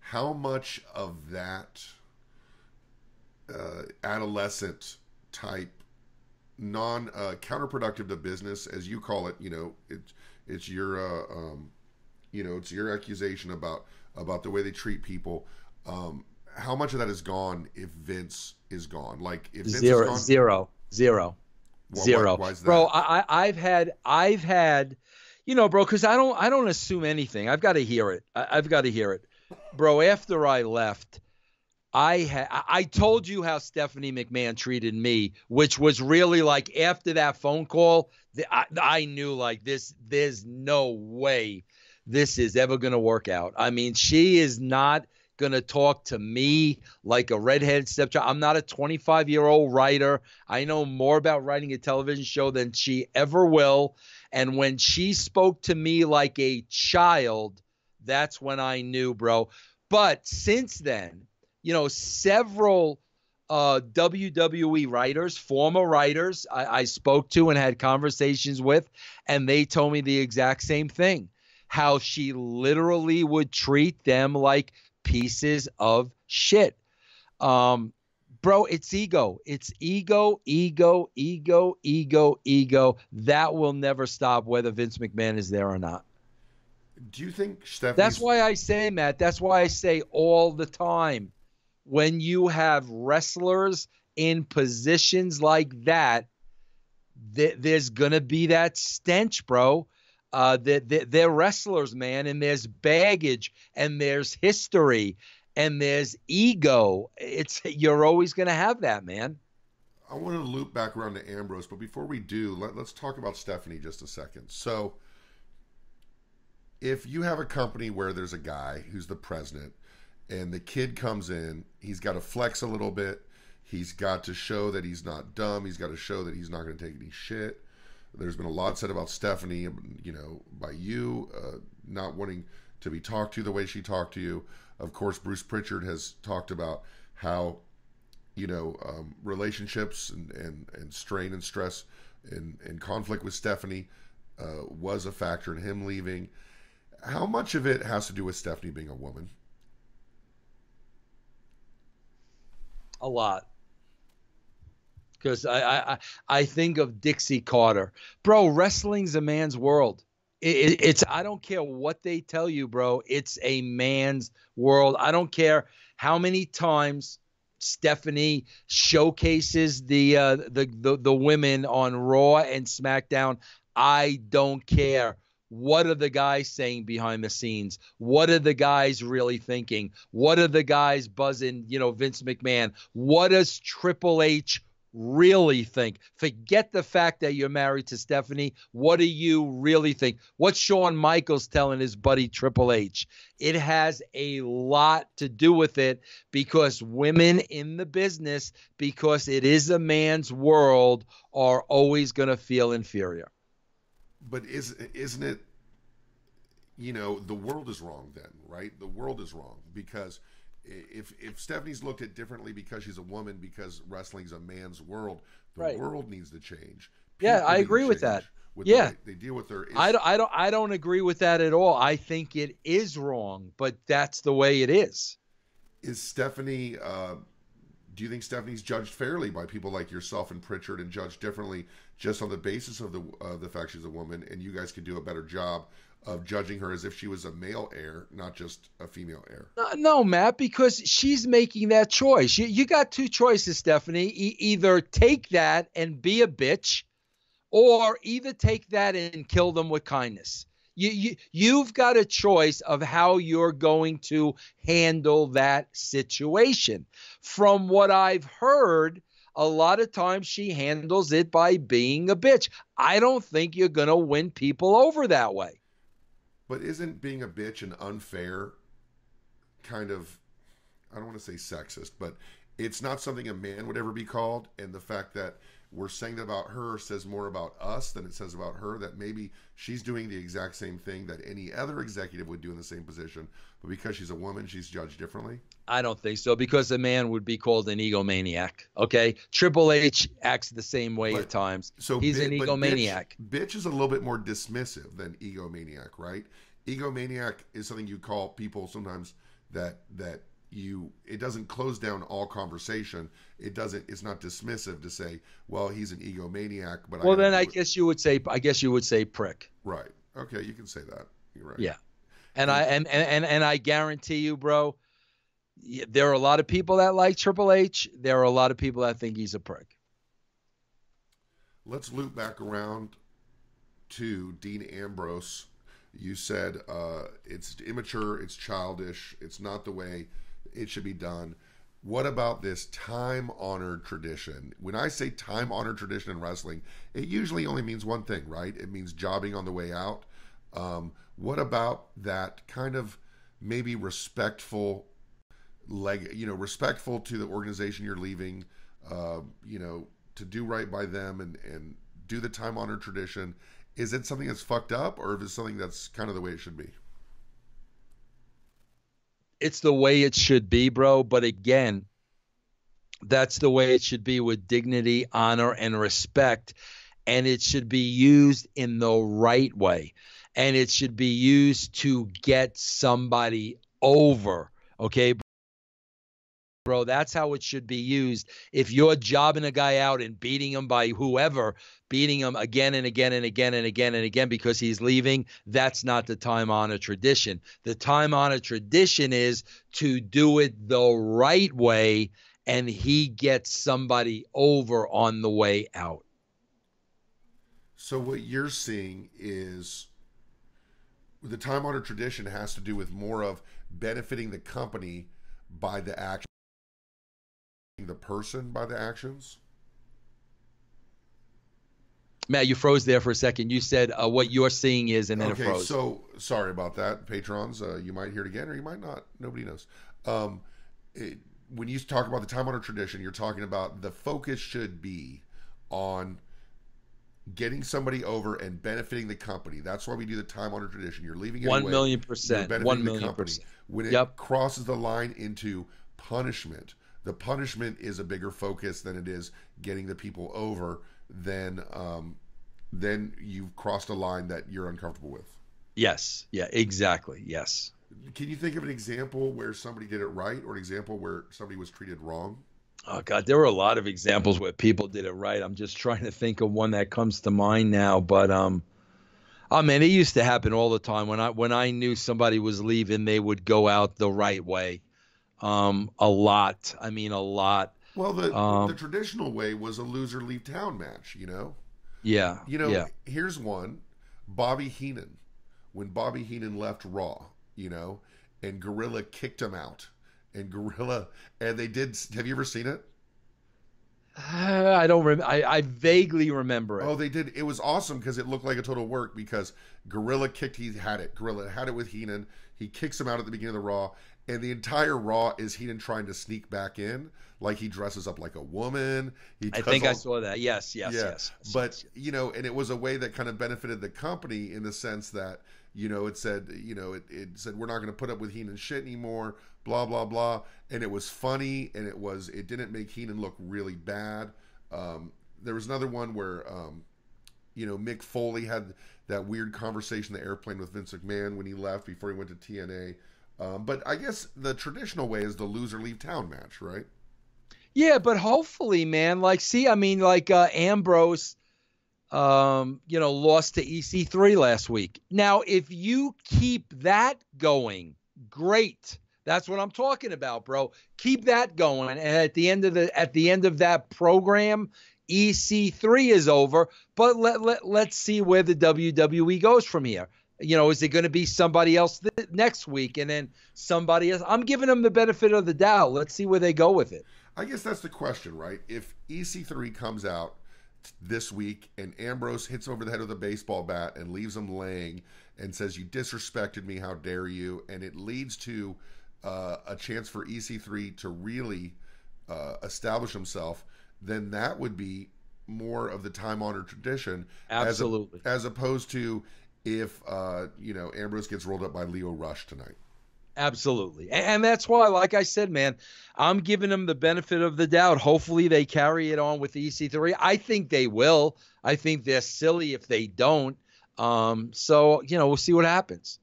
how much of that adolescent type non counterproductive to business, as you call it. You know, it's your you know, it's your accusation about the way they treat people. How much of that is gone if Vince is gone? Like if Vince Zero, is gone, zero, zero, zero. why is that? Bro, I've had, you know, bro, because I don't assume anything. I've got to hear it. I've got to hear it, bro. After I left, I told you how Stephanie McMahon treated me, which was really like after that phone call, I knew like this. There's no way this is ever gonna work out. I mean, she is not going to talk to me like a redheaded stepchild. I'm not a 25-year-old writer. I know more about writing a television show than she ever will. And when she spoke to me like a child, that's when I knew, bro. But since then, you know, several WWE writers, former writers, I spoke to and had conversations with, and they told me the exact same thing, how she literally would treat them like pieces of shit. Bro, it's ego. It's ego, ego, ego, ego, ego. That will never stop whether Vince McMahon is there or not. Do you think Stephanie's... That's why I say, Matt, that's why I say all the time, when you have wrestlers in positions like that, there's going to be that stench, bro. They're wrestlers, man, and there's baggage, and there's history, and there's ego. You're always going to have that, man. I want to loop back around to Ambrose, but before we do, let's talk about Stephanie just a second. So, if you have a company where there's a guy who's the president, and the kid comes in, he's got to flex a little bit. He's got to show that he's not dumb. He's got to show that he's not going to take any shit. There's been a lot said about Stephanie, you know, by you, not wanting to be talked to the way she talked to you. Of course, Bruce Pritchard has talked about how, you know, relationships and strain and stress and conflict with Stephanie was a factor in him leaving. How much of it has to do with Stephanie being a woman? A lot. Because I think of Dixie Carter. Bro, wrestling's a man's world. It's I don't care what they tell you, bro. It's a man's world. I don't care how many times Stephanie showcases the women on Raw and SmackDown. I don't care. What are the guys saying behind the scenes? What are the guys really thinking? What are the guys buzzing, you know, Vince McMahon? What does Triple H really think? Forget the fact that you're married to Stephanie. What do you really think? What's Shawn Michaels telling his buddy Triple H? It has a lot to do with it, because women in the business, because it is a man's world, are always going to feel inferior. But isn't it, you know, the world is wrong then, right? The world is wrong, because if Stephanie's looked at differently because she's a woman, because wrestling's a man's world, the world needs to change. Yeah, I agree with that. Yeah, they deal with her. I don't agree with that at all. I think it is wrong, but that's the way it is. Is Stephanie? Do you think Stephanie's judged fairly by people like yourself and Pritchard, and judged differently just on the basis of the fact she's a woman, and you guys could do a better job of judging her as if she was a male heir, not just a female heir? No, Matt, because she's making that choice. You got two choices, Stephanie. Either take that and be a bitch, or either take that and kill them with kindness. You've got a choice of how you're going to handle that situation. From what I've heard, a lot of times she handles it by being a bitch. I don't think you're going to win people over that way. But isn't being a bitch an unfair kind of, I don't want to say sexist, but it's not something a man would ever be called. And the fact that we're saying that about her says more about us than it says about her, that maybe she's doing the exact same thing that any other executive would do in the same position, but because she's a woman, she's judged differently? I don't think so, because a man would be called an egomaniac. Okay, Triple H acts the same way at times. So he's an egomaniac. Bitch is a little bit more dismissive than egomaniac, right? Egomaniac is something you call people sometimes that it doesn't close down all conversation. It's not dismissive to say, well, he's an egomaniac, but well, then I guess you would say prick. Right. Okay, you can say that. You're right. Yeah. And I guarantee you, bro, there are a lot of people that like Triple H. There are a lot of people that think he's a prick. Let's loop back around to Dean Ambrose. You said it's immature, it's childish, it's not the way it should be done. What about this time-honored tradition? When I say time-honored tradition in wrestling, it usually only means one thing, right? It means jobbing on the way out. What about that kind of maybe respectful respectful to the organization you're leaving, to do right by them and do the time-honored tradition? Is it something that's fucked up, or is it something that's kind of the way it should be? It's the way it should be, bro. But again, that's the way it should be, with dignity, honor, and respect. And it should be used in the right way. And it should be used to get somebody over. Okay, bro, that's how it should be used. If you're jobbing a guy out and beating him by whoever, beating him again and again and again and again and again because he's leaving, that's not the time-honored tradition. The time-honored tradition is to do it the right way, and he gets somebody over on the way out. So what you're seeing is the time-honored tradition has to do with more of benefiting the company by the action, the person by the actions. Matt, you froze there for a second. You said what you're seeing is, and then okay, it froze. So sorry about that, patrons. You might hear it again, or you might not. Nobody knows. When you talk about the time-honored tradition, you're talking about the focus should be on getting somebody over and benefiting the company. That's why we do the time-honored tradition. You're leaving anyway. 1,000,000%. 1,000,000%. When it crosses the line into punishment, the punishment is a bigger focus than it is getting the people over. Then you've crossed a line that you're uncomfortable with. Yes. Yeah, exactly. Yes. Can you think of an example where somebody did it right, or an example where somebody was treated wrong? Oh God, there were a lot of examples where people did it right. I'm just trying to think of one that comes to mind now. But oh man, it used to happen all the time. When I knew somebody was leaving, they would go out the right way. A lot. I mean, a lot. Well, the traditional way was a loser leave town match, Yeah. Here's one. Bobby Heenan. When Bobby Heenan left Raw, and Gorilla kicked him out. And they did. Have you ever seen it? I don't remember. I vaguely remember it. Oh, they did. It was awesome because it looked like a total work, because Gorilla kicked. Gorilla had it with Heenan. He kicks him out at the beginning of the Raw. And the entire Raw is Heenan trying to sneak back in. Like, he dresses up like a woman. I think I saw that. Yes. But, and it was a way that kind of benefited the company in the sense that, it said, it said, we're not going to put up with Heenan's shit anymore, blah, blah, blah. And it was funny, and it didn't make Heenan look really bad. There was another one where, Mick Foley had that weird conversation in the airplane with Vince McMahon when he left before he went to TNA. But I guess the traditional way is the loser leave town match, right? Yeah, but hopefully, man, Ambrose, lost to EC3 last week. Now, if you keep that going, great. That's what I'm talking about, bro. Keep that going. And at the end of that program, EC3 is over. But let's see where the WWE goes from here. Is it going to be somebody else next week and then somebody else? I'm giving them the benefit of the doubt. Let's see where they go with it. I guess that's the question, right? If EC3 comes out this week and Ambrose hits over the head with a baseball bat and leaves him laying and says, "You disrespected me, how dare you," and it leads to a chance for EC3 to really establish himself, then that would be more of the time-honored tradition. Absolutely. As opposed to if Ambrose gets rolled up by Lio Rush tonight. Absolutely. And that's why, like I said, man, I'm giving them the benefit of the doubt. Hopefully they carry it on with EC3. I think they will. I think they're silly if they don't. So, we'll see what happens.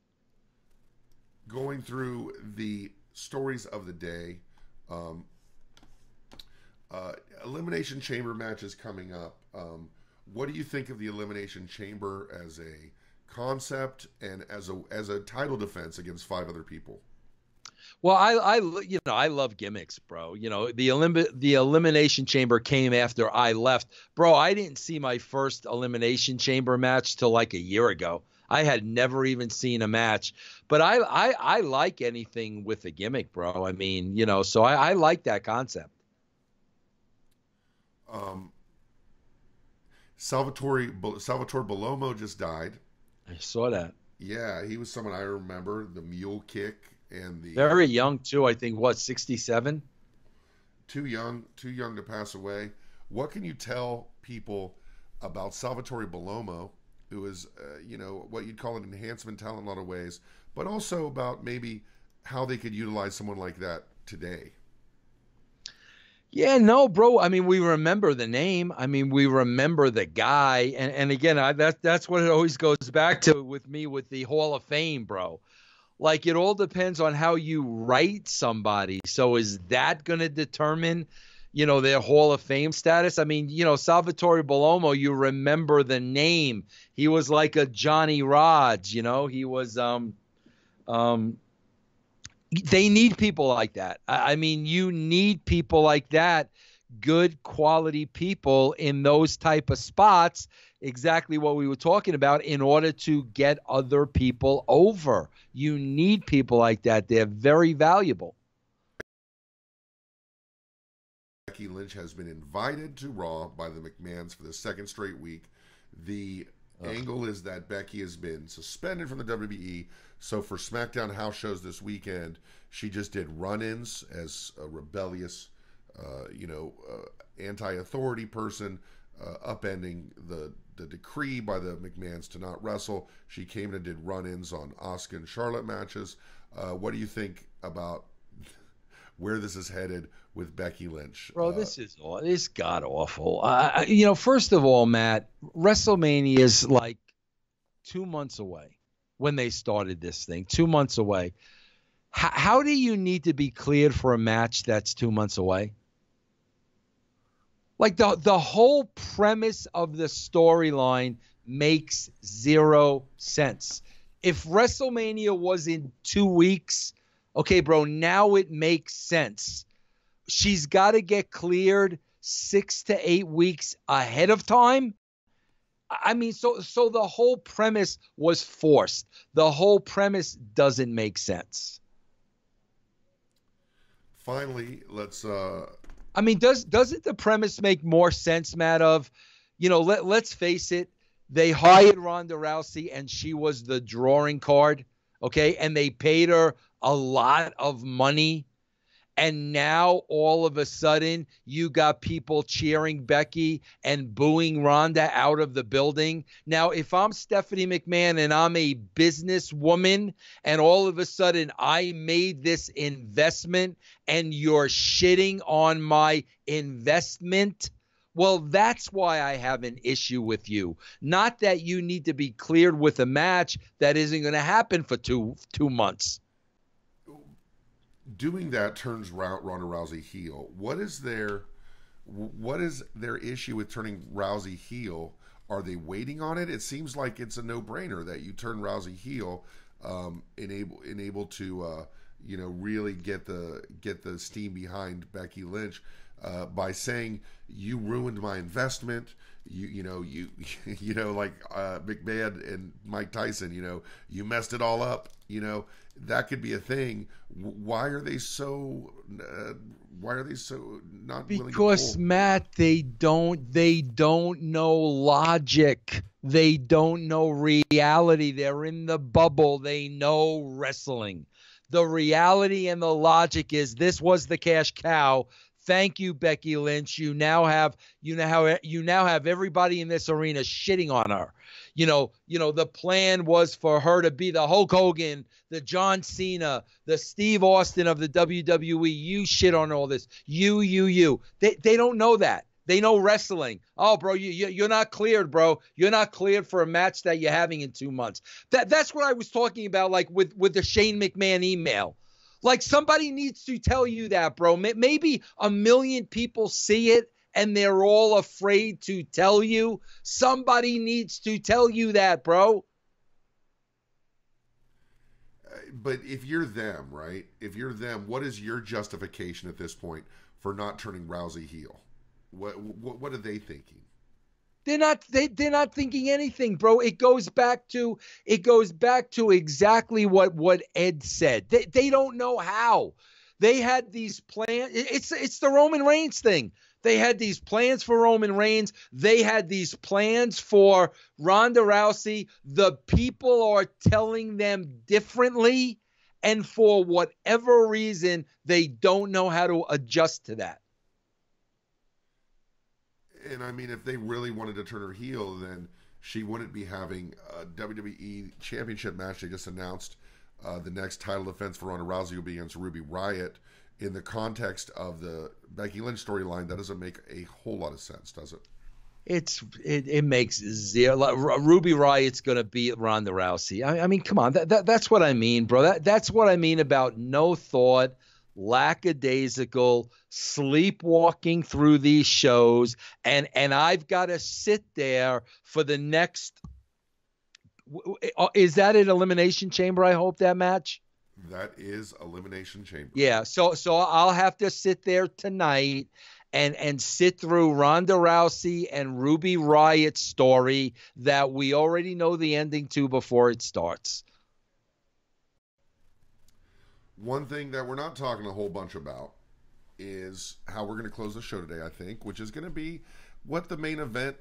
Going through the stories of the day. Um, Elimination Chamber matches coming up. What do you think of the Elimination Chamber as a concept and as a title defense against 5 other people? Well, I love gimmicks, bro. The Elimination Chamber came after I left. Bro, I didn't see my first Elimination Chamber match till like a year ago. I had never even seen a match. But I like anything with a gimmick, bro. I mean, so I like that concept. Salvatore Bellomo just died. I saw that. Yeah, he was someone I remember. The mule kick and the very young too. I think 67. Too young to pass away. What can you tell people about Salvatore Bellomo, who is what you'd call an enhancement talent in a lot of ways, but also about maybe how they could utilize someone like that today? Yeah, no, bro. I mean, we remember the name. I mean, we remember the guy. And again, that's what it always goes back to with me with the Hall of Fame, bro. Like, it all depends on how you write somebody. So is that going to determine, their Hall of Fame status? I mean, Salvatore Bellomo, you remember the name. He was like a Johnny Rodz, he was, they need people like that. I mean, you need people like that, good quality people in those type of spots, exactly what we were talking about, in order to get other people over. You need people like that. They're very valuable. Becky Lynch has been invited to Raw by the McMahons for the second straight week. The angle is that Becky has been suspended from the WWE. So for SmackDown house shows this weekend, she just did run-ins as a rebellious, anti-authority person, upending the decree by the McMahons to not wrestle. She came in and did run-ins on Asuka and Charlotte matches. What do you think about where this is headed with Becky Lynch? Bro, this is god awful. First of all, Matt, WrestleMania is like 2 months away when they started this thing. 2 months away. How do you need to be cleared for a match that's 2 months away? Like, the whole premise of the storyline makes zero sense. If WrestleMania was in 2 weeks, okay, bro, now it makes sense. She's got to get cleared 6 to 8 weeks ahead of time. I mean, so the whole premise was forced. The whole premise doesn't make sense. Finally, let's I mean, doesn't the premise make more sense, Matt, of, let's face it, they hired Ronda Rousey and she was the drawing card, okay? And they paid her a lot of money. And now all of a sudden you got people cheering Becky and booing Ronda out of the building. Now, if I'm Stephanie McMahon and I'm a businesswoman and all of a sudden I made this investment and you're shitting on my investment, well, that's why I have an issue with you. Not that you need to be cleared with a match that isn't going to happen for two months. Doing that turns Ronda Rousey heel. What is their issue with turning Rousey heel? Are they waiting on it? It seems like it's a no-brainer that you turn Rousey heel, able to really get the steam behind Becky Lynch by saying you ruined my investment. You like McMahon and Mike Tyson. You messed it all up. That could be a thing. Why are they so not willing to pull? Because, Matt, they don't know logic. They don't know reality. They're in the bubble. They know wrestling. The reality and the logic is this was the cash cow. Thank you, Becky Lynch. You now have everybody in this arena shitting on her. The plan was for her to be the Hulk Hogan, the John Cena, the Steve Austin of the WWE. You shit on all this. You. They don't know that. They know wrestling. Oh, bro, you're not cleared, bro. You're not cleared for a match that you're having in 2 months. That's what I was talking about, like with the Shane McMahon email. Like somebody needs to tell you that, bro. Maybe a million people see it and they're all afraid to tell you. Somebody needs to tell you that, bro. But if you're them, right? If you're them, what is your justification at this point for not turning Rousey heel? What are they thinking? They're not thinking anything, bro. It goes back to exactly what Ed said. They don't know how. They had these plans. It's the Roman Reigns thing. They had these plans for Roman Reigns. They had these plans for Ronda Rousey. The people are telling them differently, and for whatever reason, they don't know how to adjust to that. And I mean, if they really wanted to turn her heel, then she wouldn't be having a WWE Championship match. They just announced the next title defense for Ronda Rousey will be against Ruby Riott. In the context of the Becky Lynch storyline, that doesn't make a whole lot of sense, does it? It makes zero. Ruby Riott's going to beat Ronda Rousey. I mean, come on, that's what I mean, bro. That's what I mean about no thought, lackadaisical, sleepwalking through these shows, and I've got to sit there for the next. Is that an Elimination Chamber? I hope that match. That is Elimination Chamber. Yeah, so I'll have to sit there tonight and sit through Ronda Rousey and Ruby Riott's story that we already know the ending to before it starts. One thing that we're not talking a whole bunch about is how we're going to close the show today, I think, which is going to be what the main event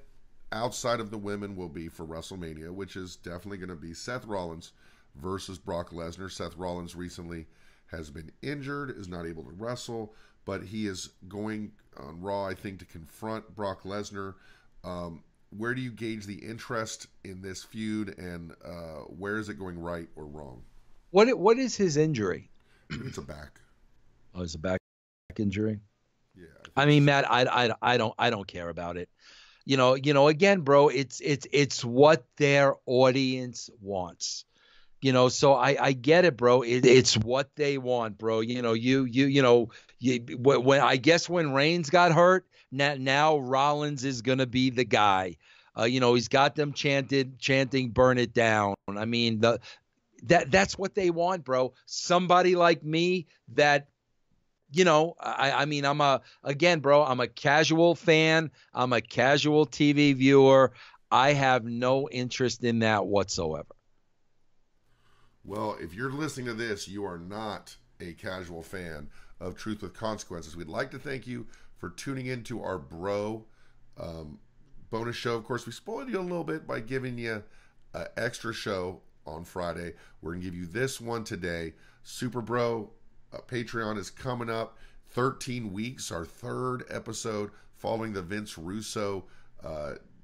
outside of the women will be for WrestleMania, which is definitely going to be Seth Rollins versus Brock Lesnar. Seth Rollins recently has been injured, is not able to wrestle, but he is going on Raw, I think, to confront Brock Lesnar. Where do you gauge the interest in this feud, and where is it going right or wrong? What is his injury? It's a back. Oh, it's a back injury. Yeah. I mean, Matt, I don't care about it. You know, again, bro, it's what their audience wants. So I get it, bro. It's what they want, bro. When I guess when Reigns got hurt, now Rollins is gonna be the guy. He's got them chanting "Burn it down." I mean, that's what they want, bro. Somebody like me that. I mean, I'm a casual fan. I'm a casual TV viewer. I have no interest in that whatsoever. Well, if you're listening to this, you are not a casual fan of Truth with Consequences. We'd like to thank you for tuning into our Bro bonus show. Of course, we spoiled you a little bit by giving you an extra show on Friday. We're going to give you this one today. Super Bro Patreon is coming up. 13 weeks, our third episode following the Vince Russo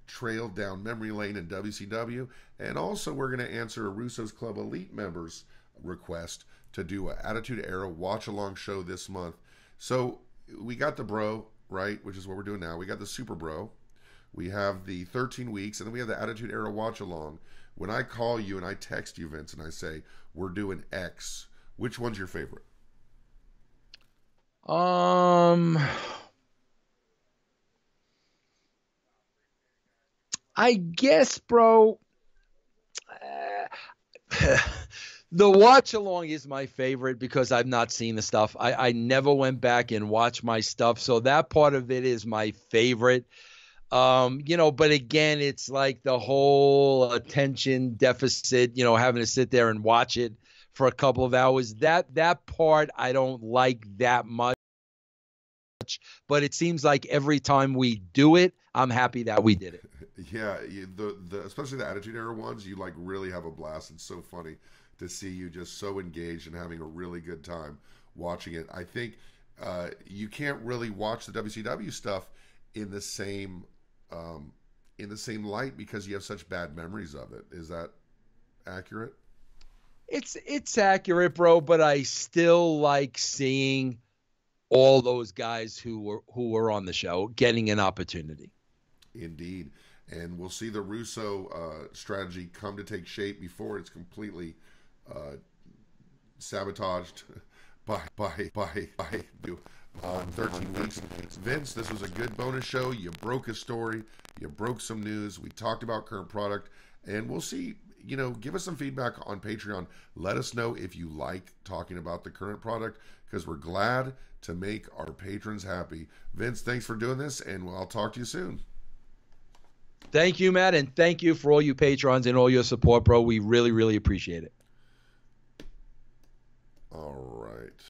trail down memory lane in WCW. And also we're going to answer a Russo's Club Elite members request to do an Attitude Era watch along show this month. So we got the Bro, right, which is what we're doing now. We got the Super Bro. We have the 13 weeks, and then we have the Attitude Era watch along. When I call you and I text you, Vince, and I say we're doing X, which one's your favorite? I guess, bro, the watch along is my favorite because I've not seen the stuff. I never went back and watched my stuff, so that part of it is my favorite. But again, it's like the whole attention deficit, having to sit there and watch it for a couple of hours. That part I don't like that much. But it seems like every time we do it, I'm happy that we did it. Yeah, the especially the Attitude Era ones, you like really have a blast. It's so funny to see you just so engaged and having a really good time watching it. I think you can't really watch the WCW stuff in the same light because you have such bad memories of it. Is that accurate? It's accurate, bro, but I still like seeing all those guys who were on the show getting an opportunity. Indeed. And we'll see the Russo strategy come to take shape before it's completely sabotaged do on 13 weeks. Vince, this was a good bonus show. You broke a story, you broke some news. We talked about current product, and we'll see. Give us some feedback on Patreon. Let us know if you like talking about the current product, because we're glad to make our patrons happy. Vince, thanks for doing this, and I'll talk to you soon. Thank you, Matt, and thank you for all you patrons and all your support, bro. We really, really appreciate it. All right.